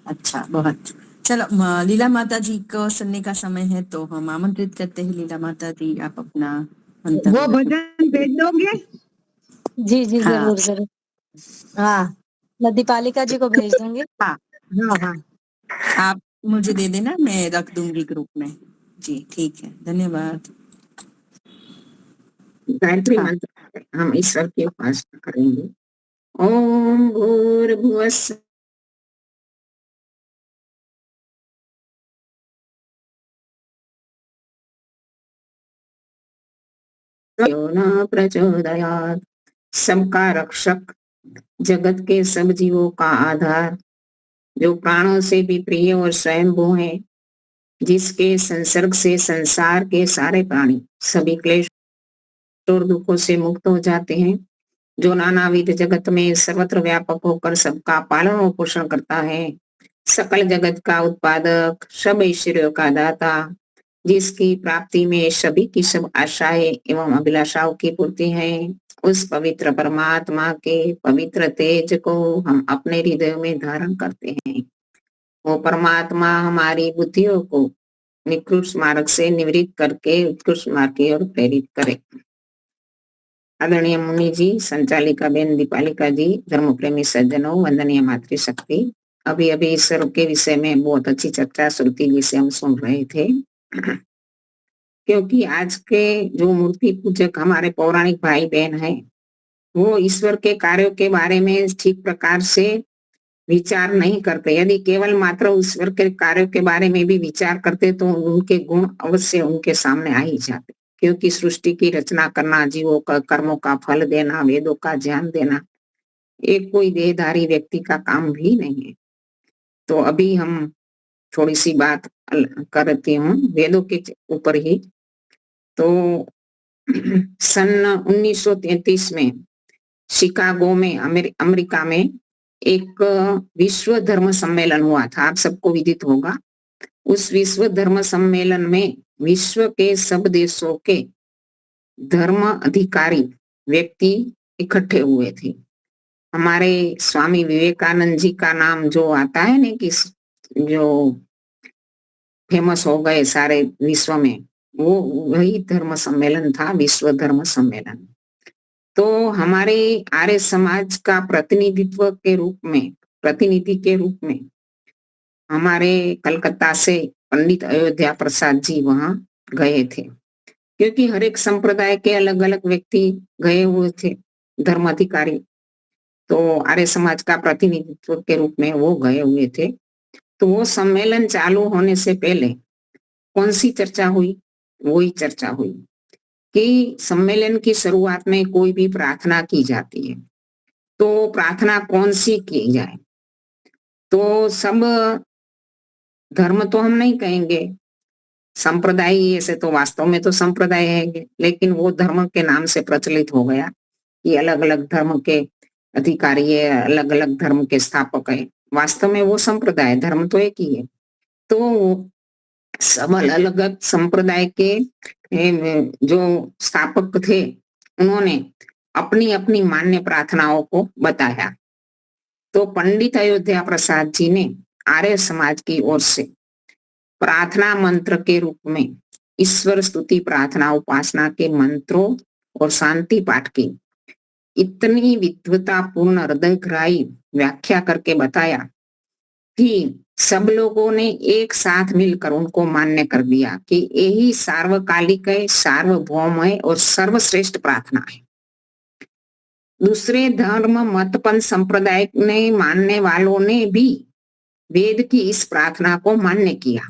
अच्छा, बहुत। चलो लीला माता जी को सुनने का समय है, तो हम आमंत्रित करते हैं लीला माता जी, आप अपना मंतव्य वो भजन भेज दोगे? जी जी हाँ। जरूर जरूर। हाँ, मैं दीपालिका जी को भेज दूंगी। हाँ हाँ हाँ, आप मुझे दे देना, मैं रख दूंगी ग्रुप में। जी ठीक है, धन्यवाद। गायत्री हाँ। मंत्र हम ईश्वर की उपासना करेंगे। ओम भूर्भुवस्सुः यो न प्रचोदयात्। सबका रक्षक, जगत के सब जीवों का आधार, जो प्राणों से भी प्रिय और स्वयंभू है, जिसके संसर्ग से संसार के सारे प्राणी सभी क्लेश और दुखों से मुक्त हो जाते हैं, जो नानाविध जगत में सर्वत्र व्यापक होकर सबका पालन और पोषण करता है, सकल जगत का उत्पादक, सब ऐश्वर्यों का दाता, जिसकी प्राप्ति में सभी की सब आशाएं एवं अभिलाषाओं की पूर्ति है, उस पवित्र परमात्मा के पवित्र तेज को हम अपने हृदय में धारण करते हैं। वो परमात्मा हमारी बुद्धियों को निकृष्ट मार्ग से निवृत्त करके उत्कृष्ट मार्ग की ओर प्रेरित करे। आदरणीय मुनि जी, संचालिका बेन दीपालिका जी, धर्म प्रेमी सज्जनों, वंदनीय मातृशक्ति। अभी अभी ईश्वर के विषय में बहुत अच्छी चर्चा श्रुति जी से हम सुन रहे थे। क्योंकि आज के जो मूर्ति पूजक हमारे पौराणिक भाई बहन हैं, वो ईश्वर के कार्यों के बारे में ठीक प्रकार से विचार नहीं करते। यदि केवल मात्र ईश्वर के कार्यों के बारे में भी विचार करते तो उनके गुण अवश्य उनके सामने आ ही जाते। क्योंकि सृष्टि की रचना करना, जीवों का कर्मों का फल देना, वेदों का ज्ञान देना, एक कोई देहधारी व्यक्ति का काम भी नहीं है। तो अभी हम थोड़ी सी बात करती हूँ वेदों के ऊपर ही। तो सन 1933 में शिकागो में अमेरिका में एक विश्व धर्म सम्मेलन हुआ था, आप सबको विदित होगा। उस विश्व धर्म सम्मेलन में विश्व के सब देशों के धर्म अधिकारी व्यक्ति इकट्ठे हुए थे। हमारे स्वामी विवेकानंद जी का नाम जो आता है ना, कि जो फेमस हो गए सारे विश्व में, वो वही धर्म सम्मेलन था, विश्व धर्म सम्मेलन। तो हमारे आर्य समाज का प्रतिनिधि के रूप में हमारे कलकत्ता से पंडित अयोध्या प्रसाद जी वहां गए थे। क्योंकि हर एक संप्रदाय के अलग अलग व्यक्ति गए हुए थे, धर्म अधिकारी। तो आर्य समाज का प्रतिनिधित्व के रूप में वो गए हुए थे। तो वो सम्मेलन चालू होने से पहले कौन सी चर्चा हुई? वही चर्चा हुई कि सम्मेलन की शुरुआत में कोई भी प्रार्थना की जाती है, तो प्रार्थना कौन सी की जाए? तो सब धर्म तो हम नहीं कहेंगे, संप्रदाय ऐसे तो वास्तव में तो संप्रदाय है, लेकिन वो धर्म के नाम से प्रचलित हो गया कि अलग अलग धर्म के अधिकारी है, अलग अलग धर्म के स्थापक है। वास्तव में वो संप्रदाय, धर्म तो एक ही है। तो सब अलग अलग संप्रदाय के जो स्थापक थे, उन्होंने अपनी अपनी मान्य प्रार्थनाओं को बताया। तो पंडित अयोध्या प्रसाद जी ने आर्य समाज की ओर से प्रार्थना मंत्र के रूप में ईश्वर स्तुति प्रार्थना उपासना के मंत्रों और शांति पाठ की इतनी विद्वतापूर्ण हृदयग्राही व्याख्या करके बताया कि सब लोगों ने एक साथ मिलकर उनको मान्य कर दिया कि यही सार्वकालिक है, सार्वभौम है और सर्वश्रेष्ठ प्रार्थना है। दूसरे धर्म मत पंथ संप्रदाय ने मानने वालों ने भी वेद की इस प्रार्थना को मान्य किया।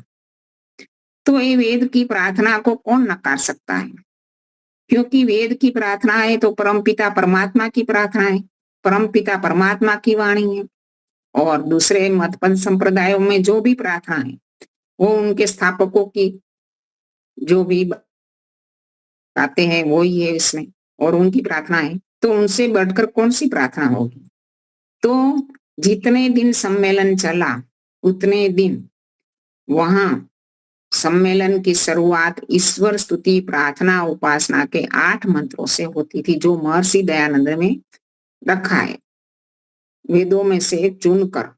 तो ये वेद की प्रार्थना को कौन नकार सकता है? क्योंकि वेद की प्रार्थना है तो परमपिता परमात्मा की प्रार्थना है, परमपिता परमात्मा की वाणी है। और दूसरे मत पंथ संप्रदायों में जो भी प्रार्थना है वो उनके स्थापकों की जो भी बातें हैं वो ही है इसमें, और उनकी प्रार्थना है, तो उनसे बढ़कर कौन सी प्रार्थना होगी? तो जितने दिन सम्मेलन चला उतने दिन वहां सम्मेलन की शुरुआत ईश्वर स्तुति प्रार्थना उपासना के 8 मंत्रों से होती थी, जो महर्षि दयानंद में रखा है वेदों में से चुनकर।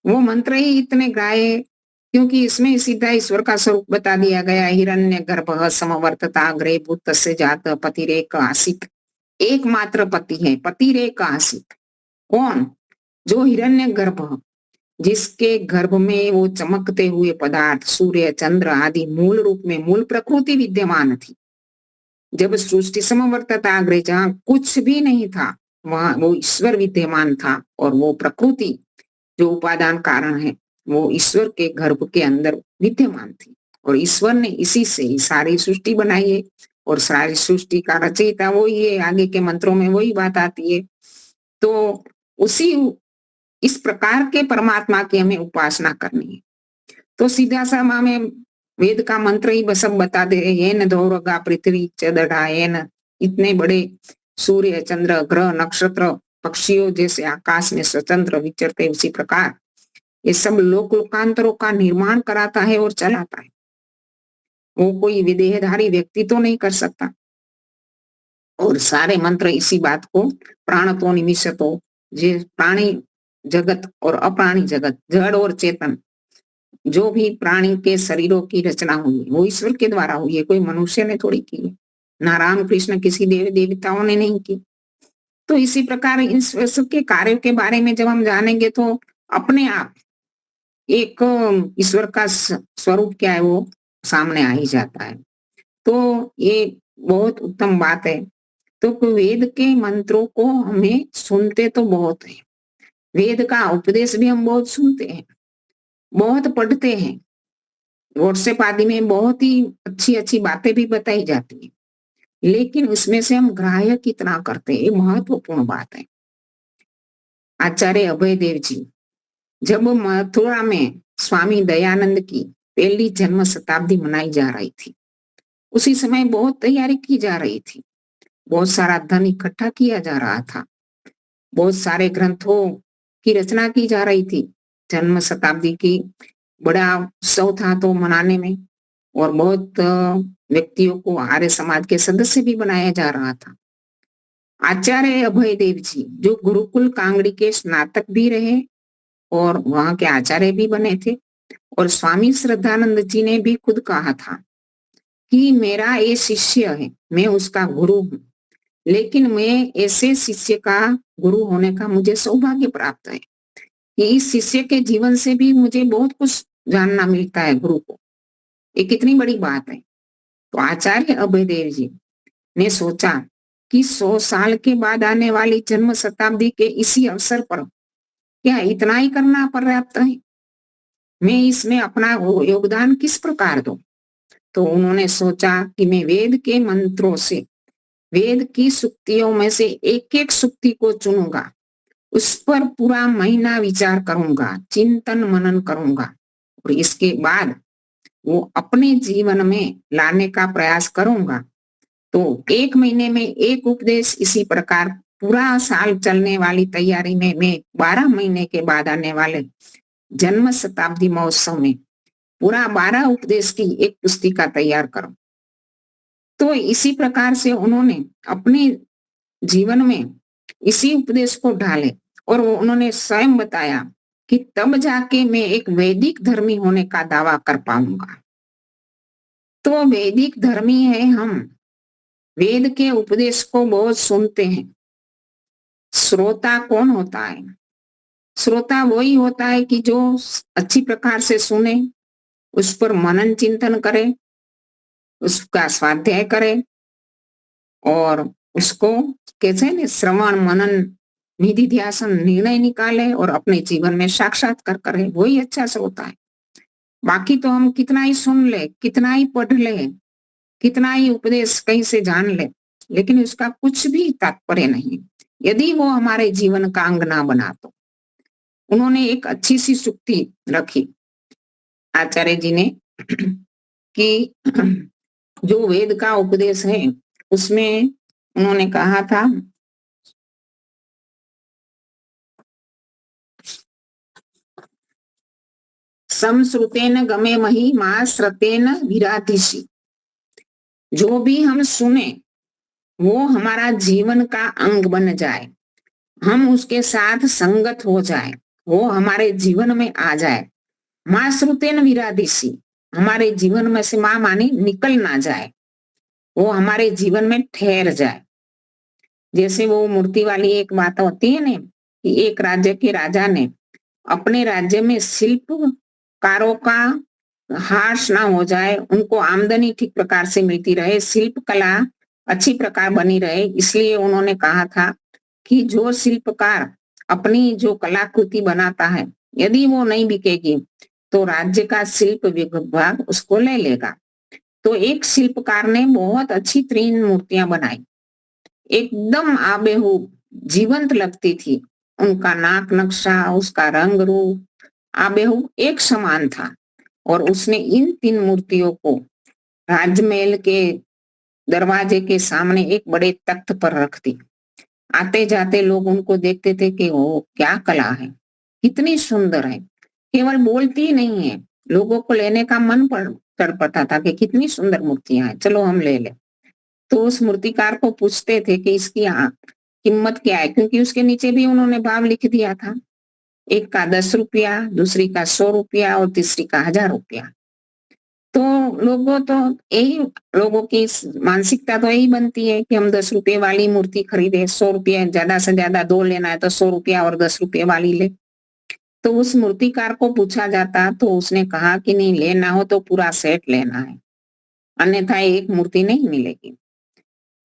वो मंत्र ही इतने गाए क्योंकि इसमें सीधा ईश्वर का स्वरूप बता दिया गया। हिरण्य गर्भ समवर्तता अग्रे भूत से जात पतिरेक आसिक, एकमात्र पति है पतिरेक आसिक। कौन? जो हिरण्य गर्भ, जिसके गर्भ में वो चमकते हुए पदार्थ सूर्य चंद्र आदि मूल रूप में मूल प्रकृति विद्यमान थी। जब सृष्टि समवर्तता अग्रे, जहां कुछ भी नहीं था वहां वो ईश्वर विद्यमान था, और वो प्रकृति जो उपादान कारण है वो ईश्वर के गर्भ के अंदर विद्यमान थी। और ईश्वर ने इसी से सारी सृष्टि बनाई है, और सारी सृष्टि का रचयिता वही है। आगे के मंत्रों में वही बात आती है। तो उसी इस प्रकार के परमात्मा की हमें उपासना करनी है। तो सीधा सा हमें वेद का मंत्र ही सब बता दे, येन धौरगा पृथ्वी चदढ़ा, येन इतने बड़े सूर्य चंद्र ग्रह नक्षत्र पक्षियों जैसे आकाश में स्वतंत्र विचरते, उसी प्रकार ये सब लोक लोकांतरों का निर्माण कराता है और चलाता है। वो कोई विदेहधारी व्यक्ति तो नहीं कर सकता। और सारे मंत्र इसी बात को प्राणतो निमिषतो, जे प्राणी जगत और अप्राणी जगत, जड़ और चेतन, जो भी प्राणी के शरीरों की रचना हुई है वो ईश्वर के द्वारा हुई है, कोई मनुष्य ने थोड़ी की है, ना राम कृष्ण किसी देवी देवताओं ने नहीं की। तो इसी प्रकार इन सब के कार्यों के बारे में जब हम जानेंगे तो अपने आप एक ईश्वर का स्वरूप क्या है वो सामने आ ही जाता है। तो ये बहुत उत्तम बात है। तो वेद के मंत्रों को हमें सुनते तो बहुत है, वेद का उपदेश भी हम बहुत सुनते हैं, बहुत पढ़ते हैं, व्हाट्सएप आदि में बहुत ही अच्छी अच्छी बातें भी बताई जाती है, लेकिन उसमें से हम ग्राह्य कितना करते हैं, ये महत्वपूर्ण बात है। आचार्य अभयदेव जी जब मथुरा में स्वामी दयानंद की पहली जन्म शताब्दी मनाई जा रही थी, उसी समय बहुत तैयारी की जा रही थी, बहुत सारा धन इकट्ठा किया जा रहा था, बहुत सारे ग्रंथों की रचना की जा रही थी। जन्म शताब्दी की बड़ा उत्सव था तो मनाने में, और बहुत व्यक्तियों को आर्य समाज के सदस्य भी बनाया जा रहा था। आचार्य अभयदेव जी जो गुरुकुल कांगड़ी के स्नातक भी रहे और वहां के आचार्य भी बने थे, और स्वामी श्रद्धानंद जी ने भी खुद कहा था कि मेरा ये शिष्य है, मैं उसका गुरु हूँ, लेकिन मैं ऐसे शिष्य का गुरु होने का मुझे सौभाग्य प्राप्त है कि इस शिष्य के जीवन से भी मुझे बहुत कुछ जानना मिलता है गुरु को। ये कितनी बड़ी बात है। तो आचार्य अभयदेव जी ने सोचा कि 100 साल के बाद आने वाली जन्म शताब्दी के इसी अवसर पर क्या इतना ही करना पर्याप्त है? मैं इसमें अपना योगदान किस प्रकार दूं? तो उन्होंने सोचा कि मैं वेद के मंत्रों से, वेद की सूक्तियों में से एक एक सूक्ति को चुनूंगा, उस पर पूरा महीना विचार करूंगा, चिंतन मनन करूंगा, और इसके बाद वो अपने जीवन में लाने का प्रयास करूंगा। तो 1 महीने में एक उपदेश, इसी प्रकार पूरा साल चलने वाली तैयारी में मैं 12 महीने के बाद आने वाले जन्म शताब्दी महोत्सव में पूरा 12 उपदेश की एक पुस्तिका तैयार करूं। तो इसी प्रकार से उन्होंने अपने जीवन में इसी उपदेश को ढाले, और वो उन्होंने स्वयं बताया कि तब जाके मैं एक वैदिक धर्मी होने का दावा कर पाऊंगा। तो वैदिक धर्मी है हम, वेद के उपदेश को बहुत सुनते हैं। श्रोता कौन होता है? श्रोता वही होता है कि जो अच्छी प्रकार से सुने, उस पर मनन चिंतन करे, उसका स्वाध्याय करे और उसको कैसे न श्रवण मनन निधि ध्यासन निर्णय निकाले और अपने जीवन में साक्षात्कार करे, वही अच्छा श्रोता है। बाकी तो हम कितना ही सुन ले, कितना ही पढ़ ले, कितना ही उपदेश कहीं से जान ले, लेकिन उसका कुछ भी तात्पर्य नहीं यदि वो हमारे जीवन का अंग ना बना तो। उन्होंने एक अच्छी सी सुक्ति रखी आचार्य जी ने कि जो वेद का उपदेश है उसमें उन्होंने कहा था समश्रुतेन गमे मही मा श्रतेन विराधिषि। जो भी हम सुने वो हमारा जीवन का अंग बन जाए, हम उसके साथ संगत हो जाए, वो हमारे जीवन में आ जाए। माँ श्रुतेन विराधिषि, हमारे जीवन में से माँ मानी निकल ना जाए, वो हमारे जीवन में ठहर जाए। जैसे वो मूर्ति वाली एक बात होती है ना कि एक राज्य के राजा ने अपने राज्य में शिल्पकारों का हाश ना हो जाए, उनको आमदनी ठीक प्रकार से मिलती रहे, शिल्प कला अच्छी प्रकार बनी रहे, इसलिए उन्होंने कहा था कि जो शिल्पकार अपनी जो कलाकृति बनाता है यदि वो नहीं बिकेगी तो राज्य का शिल्प विभाग उसको ले लेगा। तो एक शिल्पकार ने बहुत अच्छी 3 मूर्तियां बनाई, एकदम आबेहूब जीवंत लगती थी। उनका नाक नक्शा, उसका रंग रूप आबेहूब एक समान था और उसने इन 3 मूर्तियों को राजमहल के दरवाजे के सामने एक बड़े तख्त पर रख दी। आते जाते लोग उनको देखते थे कि वो क्या कला है, कितनी सुंदर है। केवल बोलती नहीं है, लोगों को लेने का मन कर पड़ता था कि कितनी सुंदर मूर्तियां हैं, चलो हम ले ले। तो उस मूर्तिकार को पूछते थे कि इसकी कीमत क्या है, क्योंकि उसके नीचे भी उन्होंने भाव लिख दिया था। एक का 10 रुपया, दूसरी का 100 रुपया और तीसरी का 1000 रुपया। तो लोगों की मानसिकता तो यही बनती है कि हम 10 रुपये वाली मूर्ति खरीदे, 100 रुपये ज्यादा से ज्यादा 2 लेना है तो 100 रुपया और 10 रुपये वाली ले। तो उस मूर्तिकार को पूछा जाता तो उसने कहा कि नहीं, लेना हो तो पूरा सेट लेना है, अन्यथा एक मूर्ति नहीं मिलेगी।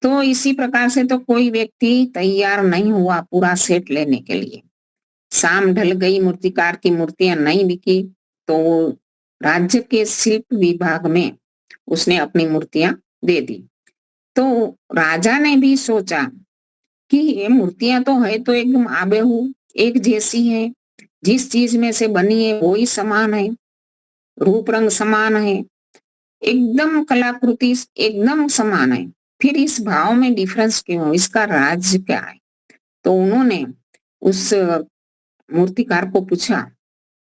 तो इसी प्रकार से तो कोई व्यक्ति तैयार नहीं हुआ पूरा सेट लेने के लिए। शाम ढल गई, मूर्तिकार की मूर्तियां नहीं बिकी तो राज्य के शिल्प विभाग में उसने अपनी मूर्तियां दे दी। तो राजा ने भी सोचा कि ये मूर्तियां तो है तो एकदम आबेहूब एक जैसी है, जिस चीज में से बनी है वो ही समान है, रूप रंग समान है, एकदम कलाकृति एकदम समान है, फिर इस भाव में डिफरेंस क्यों, इसका राज क्या है। तो उन्होंने उस मूर्तिकार को पूछा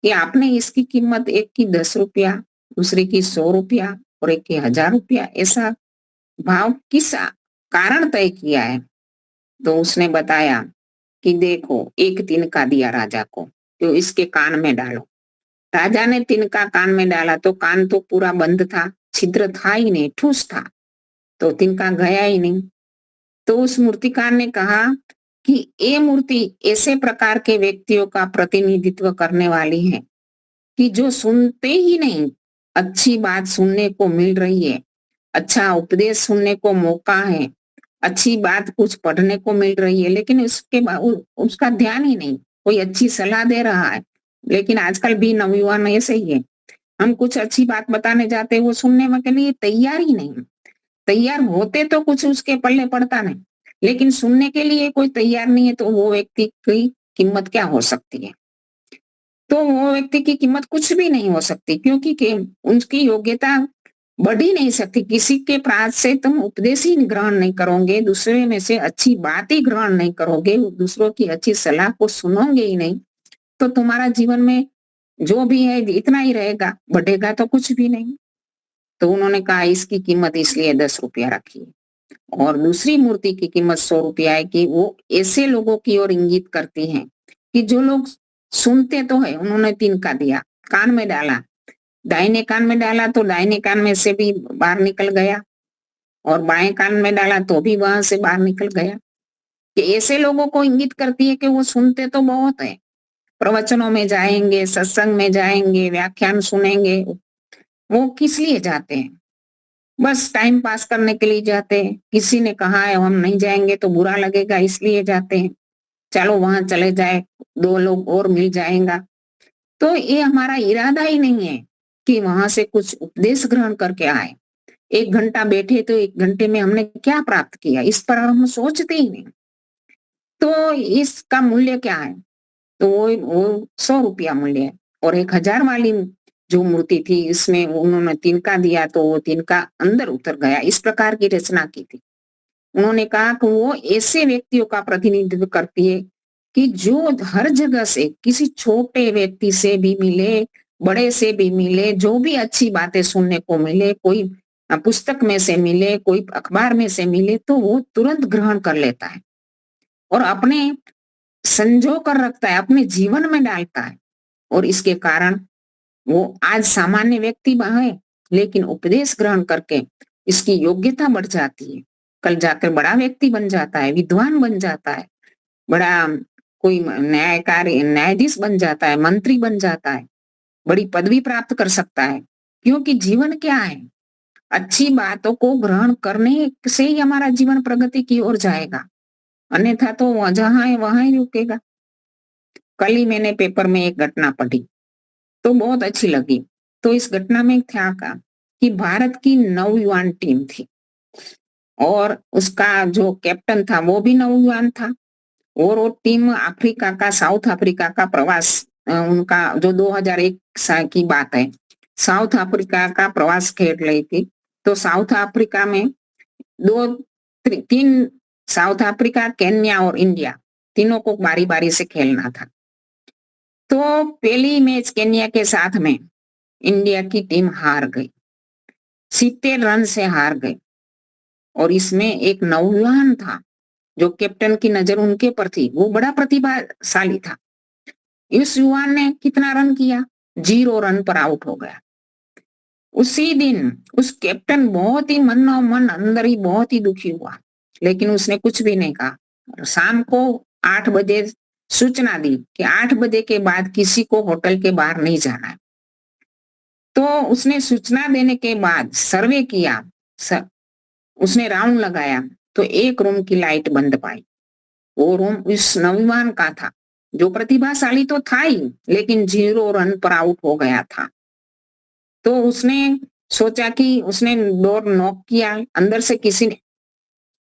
कि आपने इसकी कीमत एक की 10 रुपया, दूसरे की 100 रुपया और एक की 1000 रुपया, ऐसा भाव किस कारण तय किया है। तो उसने बताया कि देखो, एक तिनका दिया राजा को, तो इसके कान में डालो। राजा ने तिनका कान में डाला तो कान तो पूरा बंद था, छिद्र था ही नहीं, ठूस था, तो तिनका गया ही नहीं। तो उस मूर्तिकार ने कहा कि ये मूर्ति ऐसे प्रकार के व्यक्तियों का प्रतिनिधित्व करने वाली है कि जो सुनते ही नहीं, अच्छी बात सुनने को मिल रही है, अच्छा उपदेश सुनने को मौका है, अच्छी बात कुछ पढ़ने को मिल रही है, लेकिन उसका ध्यान ही नहीं, कोई अच्छी सलाह दे रहा है। लेकिन आजकल भी नवयुवान ऐसे ही है, हम कुछ अच्छी बात बताने जाते हैं, वो सुनने के लिए तैयार ही नहीं। तैयार होते तो कुछ उसके पल्ले पड़ता नहीं, लेकिन सुनने के लिए कोई तैयार नहीं है, तो वो व्यक्ति की कीमत क्या हो सकती है। तो वो व्यक्ति की कीमत कुछ भी नहीं हो सकती, क्योंकि उनकी योग्यता बढ़ ही नहीं सकती। किसी के पास से तुम उपदेश ही ग्रहण नहीं करोगे, दूसरे में से अच्छी बात ही ग्रहण नहीं करोगे, दूसरों की अच्छी सलाह को सुनोगे ही नहीं, तो तुम्हारा जीवन में जो भी है इतना ही रहेगा, बढ़ेगा तो कुछ भी नहीं। तो उन्होंने कहा इसकी कीमत इसलिए 10 रुपया रखी है और दूसरी मूर्ति की कीमत 100 रुपया है कि वो ऐसे लोगों की ओर इंगित करती है कि जो लोग सुनते तो है, उन्होंने तिनका दिया, कान में डाला, दाहिने कान में डाला तो दाहिने कान में से भी बाहर निकल गया, और बाएं कान में डाला तो भी वहां से बाहर निकल गया। कि ऐसे लोगों को इंगित करती है कि वो सुनते तो बहुत है, प्रवचनों में जाएंगे, सत्संग में जाएंगे, व्याख्यान सुनेंगे, वो किस लिए जाते हैं? बस टाइम पास करने के लिए जाते हैं। किसी ने कहा है हम नहीं जाएंगे तो बुरा लगेगा, इसलिए जाते हैं, चलो वहां चले जाए, 2 लोग और मिल जाएगा। तो ये हमारा इरादा ही नहीं है कि वहां से कुछ उपदेश ग्रहण करके आए। 1 घंटा बैठे तो 1 घंटे में हमने क्या प्राप्त किया, इस पर हम सोचते ही नहीं। तो इसका मूल्य क्या है? तो वो 100 रुपया मूल्य है। और 1000 वाली जो मूर्ति थी, इसमें उन्होंने तिनका दिया तो वो तिनका अंदर उतर गया, इस प्रकार की रचना की थी। उन्होंने कहा कि वो ऐसे व्यक्तियों का प्रतिनिधित्व करती है कि जो हर जगह से, किसी छोटे व्यक्ति से भी मिले, बड़े से भी मिले, जो भी अच्छी बातें सुनने को मिले, कोई पुस्तक में से मिले, कोई अखबार में से मिले, तो वो तुरंत ग्रहण कर लेता है और अपने संजो कर रखता है, अपने जीवन में डालता है। और इसके कारण वो आज सामान्य व्यक्ति है, लेकिन उपदेश ग्रहण करके इसकी योग्यता बढ़ जाती है। कल जाकर बड़ा व्यक्ति बन जाता है, विद्वान बन जाता है, बड़ा कोई न्यायकारी न्यायाधीश बन जाता है, मंत्री बन जाता है, बड़ी पदवी प्राप्त कर सकता है। क्योंकि जीवन क्या है? अच्छी बातों को ग्रहण करने से ही हमारा जीवन प्रगति की ओर जाएगा, अन्यथा तो जहां है वहां ही रुकेगा। कल ही मैंने पेपर में एक घटना पढ़ी तो बहुत अच्छी लगी। तो इस घटना में क्या कहा कि भारत की नौयुवान टीम थी और उसका जो कैप्टन था वो भी नौयुवान था, और वो टीम अफ्रीका का, साउथ अफ्रीका का प्रवास, उनका जो 2001 साल की बात है, साउथ अफ्रीका का प्रवास खेल रही थी। तो साउथ अफ्रीका में 3 साउथ अफ्रीका, केन्या और इंडिया, तीनों को बारी बारी से खेलना था। तो पहली मैच केन्या के साथ में इंडिया की टीम हार गई, 70 रन से हार गई। और इसमें एक नौजवान था जो कैप्टन की नजर उनके पर थी, वो बड़ा प्रतिभाशाली था। इस युवा ने कितना रन किया? 0 रन पर आउट हो गया। उसी दिन उस कैप्टन बहुत ही मन अंदर ही बहुत ही दुखी हुआ, लेकिन उसने कुछ भी नहीं कहा। शाम को 8 बजे सूचना दी कि 8 बजे के बाद किसी को होटल के बाहर नहीं जाना है। तो उसने सूचना देने के बाद सर्वे किया, उसने राउंड लगाया तो एक रूम की लाइट बंद पाई। वो रूम उस नौजवान का था जो प्रतिभाशाली तो था ही, लेकिन 0 रन पर आउट हो गया था। तो उसने सोचा कि उसने डोर नॉक किया, अंदर से किसी ने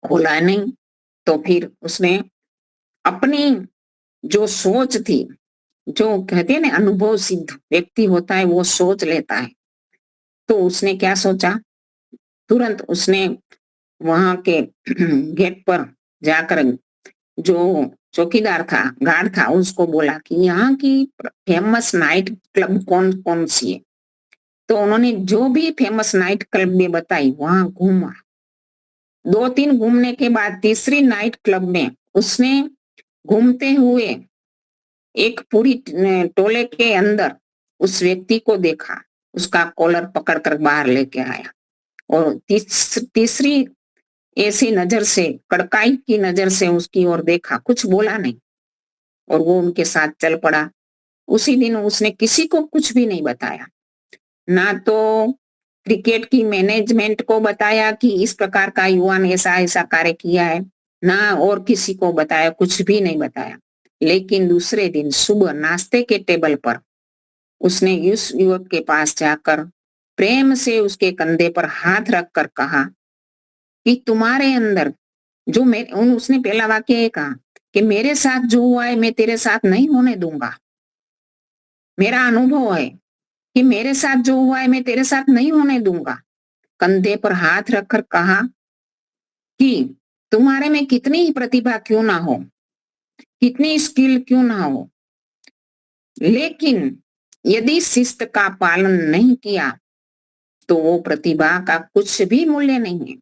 खोला नहीं। तो फिर उसने अपनी जो सोच थी, जो कहते हैं ना अनुभव सिद्ध व्यक्ति होता है, वो सोच लेता है। तो उसने क्या सोचा, तुरंत उसने वहां के गेट पर जाकर जो चौकीदार था, गार्ड था, उसको बोला कि यहाँ की फेमस नाइट क्लब कौन कौन सी है। तो उन्होंने जो भी फेमस नाइट क्लब में बताई, वहां घूमा। 2-3 घूमने के बाद तीसरी नाइट क्लब में उसने घूमते हुए एक पूरी टोले के अंदर उस व्यक्ति को देखा, उसका कॉलर पकड़कर बाहर लेके आया और तीसरी ऐसी नजर से, कड़काई की नजर से उसकी ओर देखा, कुछ बोला नहीं और वो उनके साथ चल पड़ा। उसी दिन उसने किसी को कुछ भी नहीं बताया, ना तो क्रिकेट की मैनेजमेंट को बताया कि इस प्रकार का युवा ने ऐसा ऐसा कार्य किया है, ना और किसी को बताया, कुछ भी नहीं बताया। लेकिन दूसरे दिन सुबह नाश्ते के टेबल पर उसने उस युवक के पास जाकर प्रेम से उसके कंधे पर हाथ रखकर कहा कि तुम्हारे अंदर जो उसने पहला वाक्य ये कहा कि मेरे साथ जो हुआ है मैं तेरे साथ नहीं होने दूंगा। मेरा अनुभव है कि मेरे साथ जो हुआ है मैं तेरे साथ नहीं होने दूंगा। कंधे पर हाथ रखकर कहा कि तुम्हारे में कितनी ही प्रतिभा क्यों ना हो, कितनी स्किल क्यों ना हो, लेकिन यदि शिस्त का पालन नहीं किया तो वो प्रतिभा का कुछ भी मूल्य नहीं है।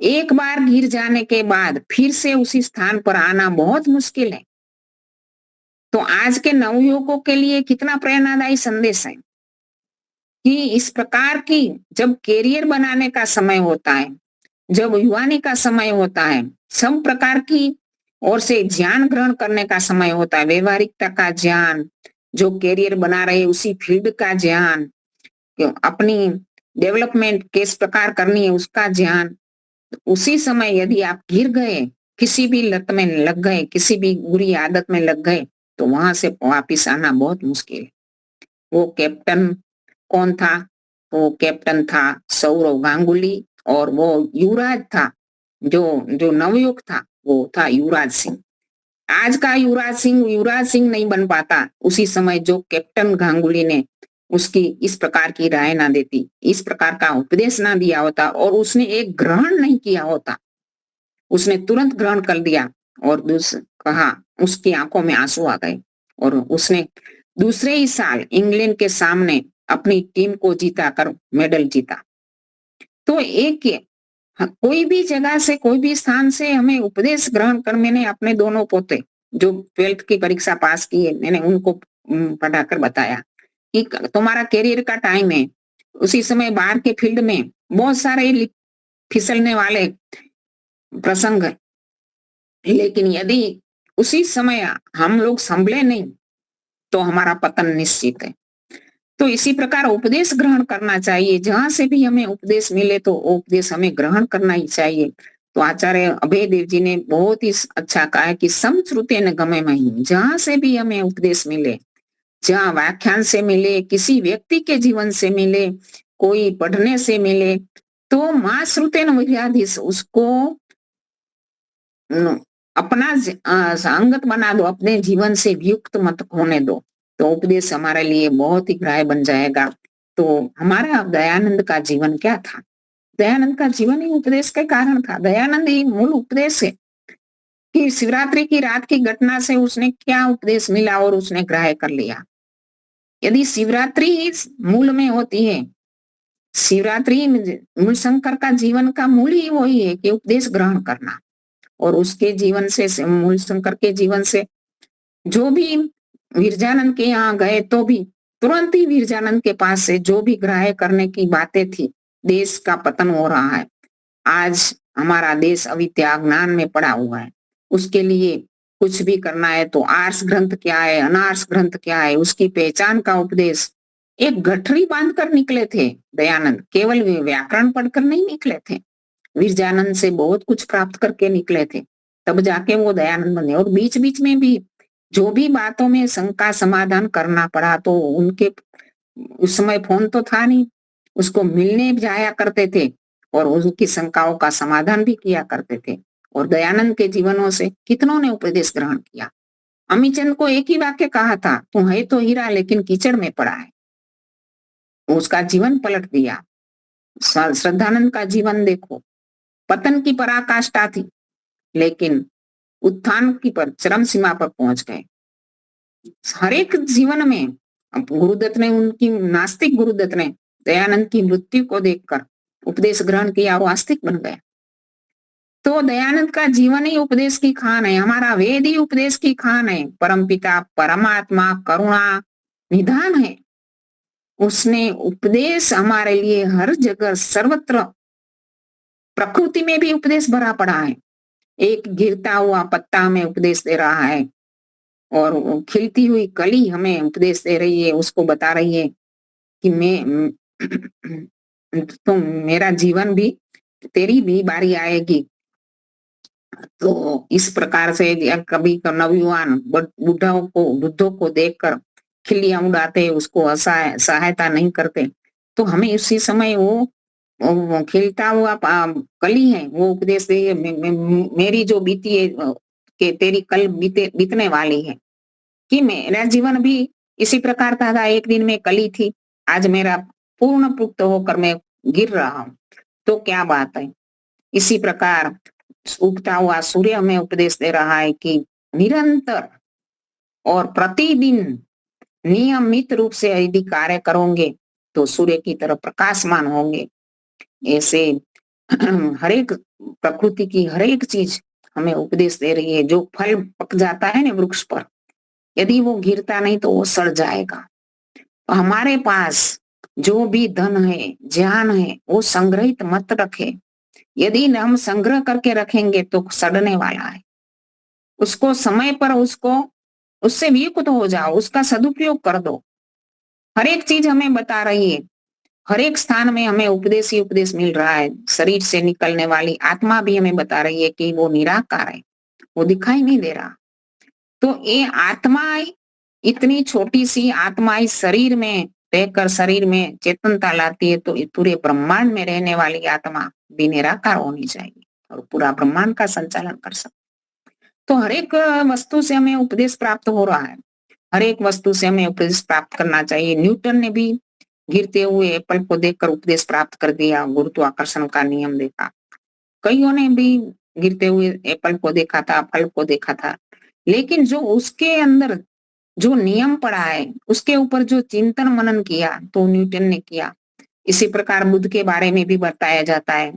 एक बार गिर जाने के बाद फिर से उसी स्थान पर आना बहुत मुश्किल है। तो आज के नवयुवकों के लिए कितना प्रेरणादायी संदेश है कि इस प्रकार की जब कैरियर बनाने का समय होता है, जब युवानी का समय होता है, सब प्रकार की ओर से ज्ञान ग्रहण करने का समय होता है, व्यवहारिकता का ज्ञान, जो कैरियर बना रहे उसी फील्ड का ज्ञान, अपनी डेवलपमेंट किस प्रकार करनी है उसका ज्ञान। उसी समय यदि आप गिर गए, किसी भी लत में लग गए, किसी भी बुरी आदत में लग गए, तो वहां से वापिस आना बहुत मुश्किल है। वो कैप्टन कौन था? वो कैप्टन था सौरव गांगुली, और वो युवराज था, जो जो नवयुवक था वो था युवराज सिंह। आज का युवराज सिंह नहीं बन पाता उसी समय जो कैप्टन गांगुली ने उसकी इस प्रकार की राय ना देती, इस प्रकार का उपदेश ना दिया होता, और उसने एक ग्रहण नहीं किया होता, उसने तुरंत ग्रहण कर दिया और कहा, उसकी आंखों में आंसू आ गए, और उसने दूसरे ही साल इंग्लैंड के सामने अपनी टीम को जीता कर मेडल जीता। तो एक कोई भी जगह से, कोई भी स्थान से हमें उपदेश ग्रहण कर, मैंने अपने दोनों पोते जो 12th की परीक्षा पास की है, मैंने उनको पढ़ाकर बताया कि तुम्हारा कैरियर का टाइम है। उसी समय बाहर के फील्ड में बहुत सारे फिसलने वाले प्रसंग है, लेकिन यदि उसी समय हम लोग संभले नहीं तो हमारा पतन निश्चित है। तो इसी प्रकार उपदेश ग्रहण करना चाहिए, जहां से भी हमें उपदेश मिले तो उपदेश हमें ग्रहण करना ही चाहिए। तो आचार्य अभय देव जी ने बहुत ही अच्छा कहा है कि समश्रुतेन गमे महि, जहां से भी हमें उपदेश मिले, जहाँ व्याख्यान से मिले, किसी व्यक्ति के जीवन से मिले, कोई पढ़ने से मिले, तो माँ श्रुतेन विद्याधीश, उसको अपना संगत बना दो, अपने जीवन से वियुक्त मत होने दो, तो उपदेश हमारे लिए बहुत ही ग्राह्य बन जाएगा। तो हमारा दयानंद का जीवन क्या था? दयानंद का जीवन ही उपदेश के कारण था। दयानंद ही मूल उपदेश है कि शिवरात्रि की रात की घटना से उसने क्या उपदेश मिला और उसने ग्राह्य कर लिया। यदि शिवरात्रि ही मूल में होती है, शिवरात्रि मूल शंकर का जीवन का मूल ही वही है कि उपदेश ग्रहण करना, और उसके जीवन से, मूल शंकर के जीवन से जो भी विरजानंद के यहाँ गए तो भी तुरंत ही विरजानंद के पास से जो भी ग्राह्य करने की बातें थी, देश का पतन हो रहा है, आज हमारा देश अविद्या ज्ञान में पड़ा हुआ है, उसके लिए कुछ भी करना है तो आर्ष ग्रंथ क्या है, अनार्ष ग्रंथ क्या है, उसकी पहचान का उपदेश एक गठरी बांधकर निकले थे दयानंद, केवल व्याकरण पढ़कर नहीं निकले थे, विरजानंद से बहुत कुछ प्राप्त करके निकले थे, तब जाके वो दयानंद बने। और बीच बीच में भी जो भी बातों में शंका समाधान करना पड़ा तो उनके, उस समय फोन तो था नहीं, उसको मिलने जाया करते थे और उनकी शंकाओं का समाधान भी किया करते थे। और दयानंद के जीवनों से कितनों ने उपदेश ग्रहण किया। अमीचंद को एक ही वाक्य कहा था, तू है तो हीरा लेकिन कीचड़ में पड़ा है, उसका जीवन पलट दिया। श्रद्धानंद का जीवन देखो, पतन की पराकाष्ठा थी लेकिन उत्थान की पर चरम सीमा पर पहुंच गए। हर एक जीवन में गुरुदत्त ने, उनकी नास्तिक गुरुदत्त ने दयानंद की मृत्यु को देखकर उपदेश ग्रहण किया, वो आस्तिक बन गया। तो दयानंद का जीवन ही उपदेश की खान है, हमारा वेद ही उपदेश की खान है। परमपिता परमात्मा करुणा निधान है, उसने उपदेश हमारे लिए हर जगह सर्वत्र, प्रकृति में भी उपदेश भरा पड़ा है। एक गिरता हुआ पत्ता हमें उपदेश दे रहा है और खिलती हुई कली हमें उपदेश दे रही है, उसको बता रही है कि मैं तो मेरा जीवन भी, तेरी भी बारी आएगी। तो इस प्रकार से कभी नवयुवान बुद्धों को देखकर खिल्लियां उड़ाते, उसको सहायता नहीं करते, तो हमें उसी समय वो खिलता हुआ कली है, वो उपदेश दे, मेरी जो बीती है कि तेरी कल बीतने वाली है, कि मेरा जीवन भी इसी प्रकार था। एक दिन में कली थी, आज मेरा पूर्ण पुख्त होकर मैं गिर रहा हूं, तो क्या बात है। इसी प्रकार उगता हुआ सूर्य हमें उपदेश दे रहा है कि निरंतर और प्रतिदिन नियमित रूप से यदि कार्य करोगे तो सूर्य की तरह प्रकाशमान होंगे। ऐसे हर एक प्रकृति की हर एक चीज हमें उपदेश दे रही है। जो फल पक जाता है ना वृक्ष पर, यदि वो गिरता नहीं तो वो सड़ जाएगा। तो हमारे पास जो भी धन है, ज्ञान है, वो संग्रहित मत रखे। यदि हम संग्रह करके रखेंगे तो सड़ने वाला है। उसको समय पर उससे वियुक्त हो जाओ, उसका सदुपयोग कर दो। हर एक चीज हमें बता रही है, हर एक स्थान में हमें उपदेश ही उपदेश मिल रहा है। शरीर से निकलने वाली आत्मा भी हमें बता रही है कि वो निराकार है, वो दिखाई नहीं दे रहा। तो ये आत्मा, इतनी छोटी सी आत्मा इस शरीर में रहकर शरीर में चेतनता लाती है, तो पूरे ब्रह्मांड में रहने वाली आत्मा भी निराकार होनी चाहिए और पूरा ब्रह्मांड का संचालन कर सकती। तो हर एक वस्तु से हमें उपदेश प्राप्त हो रहा है, हर एक वस्तु से हमें उपदेश प्राप्त करना चाहिए। न्यूटन ने भी गिरते हुए एप्पल को देखकर उपदेश प्राप्त कर दिया, गुरुत्वाकर्षण का नियम देखा। कईयों ने भी गिरते हुए एप्पल को देखा था, फल को देखा था, लेकिन जो उसके अंदर जो नियम पड़ा है, उसके ऊपर जो चिंतन मनन किया, तो न्यूटन ने किया। इसी प्रकार बुद्ध के बारे में भी बताया जाता है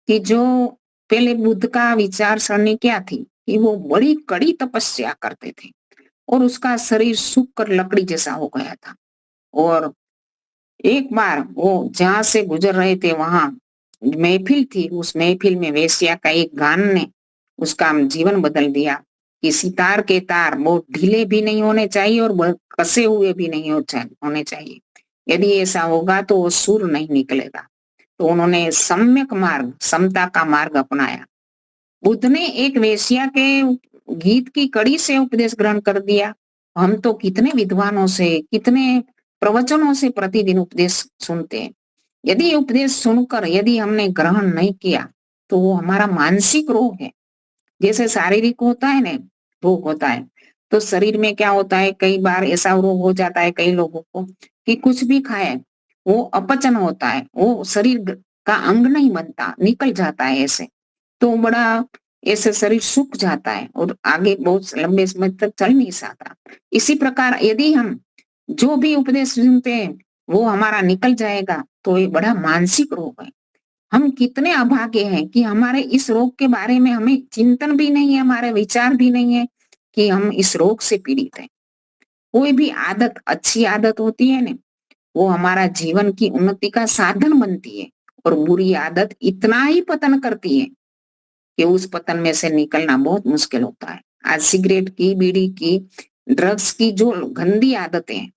कि जो पहले बुद्ध का विचार सरणी क्या थी कि वो बड़ी कड़ी तपस्या करते थे और उसका शरीर सूख कर लकड़ी जैसा हो गया था। और एक बार वो जहां से गुजर रहे थे वहां महफिल थी, उस महफिल में वेश्या का एक गान ने उसका जीवन बदल दिया कि सितार के तार बहुत ढीले भी नहीं होने चाहिए और बहुत कसे हुए भी नहीं होने चाहिए। यदि ऐसा होगा तो वो सुर नहीं निकलेगा। तो उन्होंने सम्यक मार्ग, समता का मार्ग अपनाया। बुद्ध ने एक वेश्या के गीत की कड़ी से उपदेश ग्रहण कर दिया। हम तो कितने विद्वानों से, कितने प्रवचनों से प्रतिदिन उपदेश सुनते हैं। यदि ये उपदेश सुनकर यदि हमने ग्रहण नहीं किया तो वो हमारा मानसिक रोग है। जैसे शारीरिक होता है ना, रोग होता है, तो शरीर में क्या होता है, कई बार ऐसा रोग हो जाता है कई लोगों को कि कुछ भी खाए वो अपचन होता है, वो शरीर का अंग नहीं बनता, निकल जाता है ऐसे, तो बड़ा ऐसे शरीर सूख जाता है और आगे बहुत लंबे समय तक चल नहीं सकता। इसी प्रकार यदि हम जो भी उपदेश सुनते हैं वो हमारा निकल जाएगा तो ये बड़ा मानसिक रोग है। हम कितने अभागे हैं कि हमारे इस रोग के बारे में हमें चिंतन भी नहीं है, हमारे विचार भी नहीं है कि हम इस रोग से पीड़ित हैं। कोई भी आदत, अच्छी आदत होती है ना, वो हमारा जीवन की उन्नति का साधन बनती है और बुरी आदत इतना ही पतन करती है कि उस पतन में से निकलना बहुत मुश्किल होता है। आज सिगरेट की, बीड़ी की, ड्रग्स की जो गंदी आदतें हैं,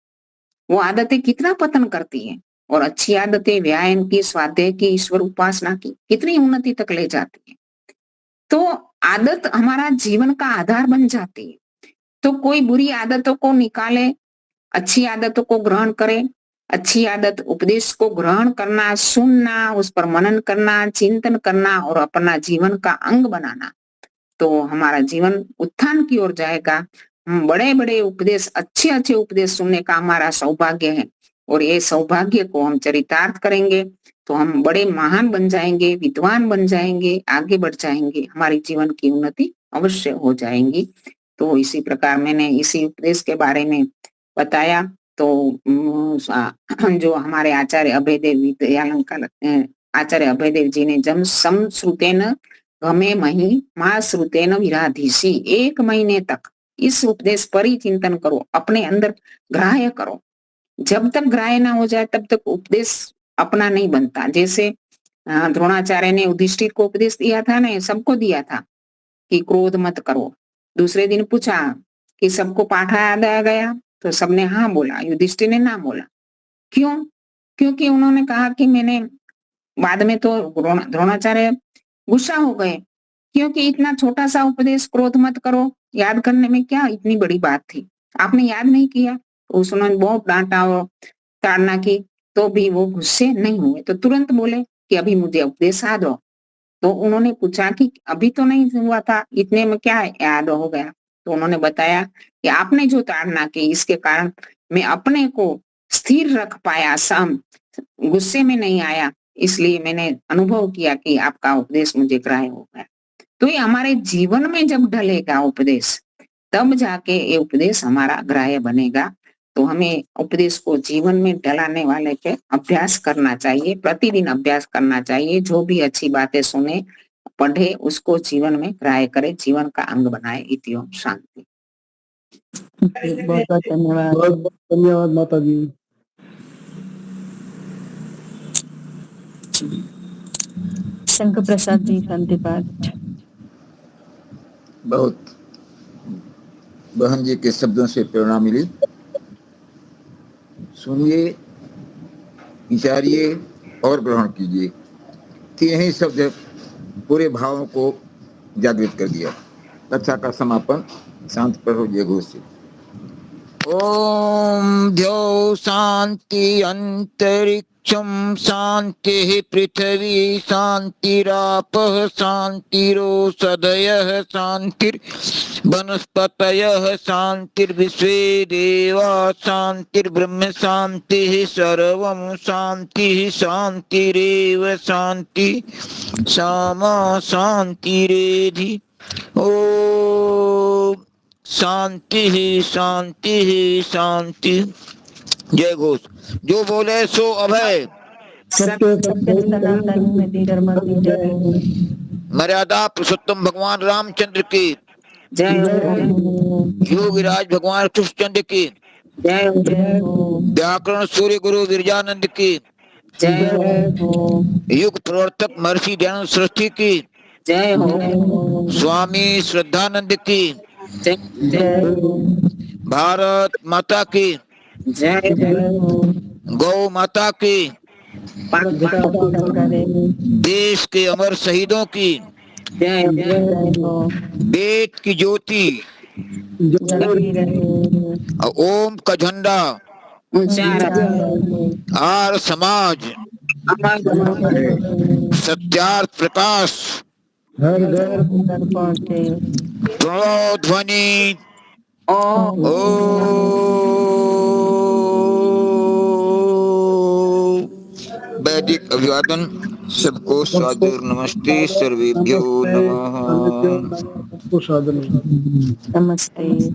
वो आदतें कितना पतन करती हैं, और अच्छी आदतें व्यायाम की, स्वाध्याय की, ईश्वर उपासना की कितनी उन्नति तक ले जाती है। तो आदत हमारा जीवन का आधार बन जाती है। तो कोई बुरी आदतों को निकाले, अच्छी आदतों को ग्रहण करे। अच्छी आदत उपदेश को ग्रहण करना, सुनना, उस पर मनन करना, चिंतन करना और अपना जीवन का अंग बनाना, तो हमारा जीवन उत्थान की ओर जाएगा। बड़े बड़े उपदेश, अच्छे अच्छे उपदेश सुनने का हमारा सौभाग्य है और ये सौभाग्य को हम चरितार्थ करेंगे तो हम बड़े महान बन जाएंगे, विद्वान बन जाएंगे, आगे बढ़ जाएंगे, हमारी जीवन की उन्नति अवश्य हो जाएंगी। तो इसी प्रकार मैंने इसी उपदेश के बारे में बताया। तो जो हमारे आचार्य अभयदेव विद्यालंकार आचार्य अभयदेव जी ने जब समश्रुतेन गमे मही मां श्रुतेन विराधीसी, 1 महीने तक इस उपदेश पर ही चिंतन करो, अपने अंदर ग्राह्य करो। जब तक ग्राह्य ना हो जाए तब तक उपदेश अपना नहीं बनता। जैसे द्रोणाचार्य ने युधिष्ठिर को उपदेश दिया था ना, सबको दिया था कि क्रोध मत करो। दूसरे दिन पूछा कि सबको पाठ याद आ गया, तो सबने हाँ बोला, युधिष्ठिर ने ना बोला। क्यों? क्योंकि उन्होंने कहा कि मैंने, बाद में तो द्रोणाचार्य गुस्सा हो गए, क्योंकि इतना छोटा सा उपदेश क्रोध मत करो, याद करने में क्या इतनी बड़ी बात थी, आपने याद नहीं किया। तो उन्होंने बहुत डांटा और ताड़ना की, तो भी वो गुस्से नहीं हुए, तो तुरंत बोले कि अभी मुझे उपदेश याद हो। तो उन्होंने पूछा कि अभी तो नहीं हुआ था, इतने में क्या याद हो गया? तो उन्होंने बताया कि आपने जो ताड़ना की इसके कारण मैं अपने को स्थिर रख पाया, सम गुस्से में नहीं आया, इसलिए मैंने अनुभव किया कि आपका उपदेश मुझे ग्राह्य हो गया। तो ये हमारे जीवन में जब ढलेगा उपदेश, तब जाके ये उपदेश हमारा ग्राह्य बनेगा। तो हमें उपदेश को जीवन में ढलाने वाले पे अभ्यास करना चाहिए, प्रतिदिन अभ्यास करना चाहिए। जो भी अच्छी बातें सुने, पढ़े, उसको जीवन में ग्राह्य करे, जीवन का अंग बनाए। इति ओम शांति। बहुत बहुत धन्यवाद। बहुत बहुत धन्यवाद माता जी। शंकर प्रसाद जी शांति पाठ। बहुत बहन जी के शब्दों से प्रेरणा मिली। सुनिए, विचारिए और ग्रहण कीजिए। कि यही शब्द पूरे भावों को जागृत कर दिया। कक्षा का समापन शांत प्रभु जय घोष से। ओम द्यौ शांति अंतरिक्षं शांति पृथ्वी शांतिरापः शांतिरोषधयः शांतिर्वनस्पतयः शांतिर्विश्वे देवा शांतिर्ब्रह्म शांतिः सर्वं शांतिः शांतिरेव शांति सामा शांतिरेधि। ओम शांति ही शांति ही शांति। जय घोष। जो बोले सो अभय। सत्य सनातन में धर्म की जय हो। मर्यादा पुरुषोत्तम भगवान रामचंद्र की जय हो। योगीराज भगवान कृष्णचंद्र की जय हो। जय हो। व्याकरण सूर्य गुरु विरजानंद की जय हो। युग प्रवर्तक महर्षि दयानंद सरस्वती की जय हो। स्वामी श्रद्धानंद की जय हो। भारत माता की जय हो। गौ माता की देश के अमर शहीदों की जय हो। वेद की ज्योति और ओम का झंडा ऊंचा आर्य समाज सत्यार्थ प्रकाश हर घर पहुंचे। प्रणव ध्वनि ओम। वैदिक अभिवादन। सबको सादर नमस्ते। सर्वेभ्यो नमः। नमस्ते।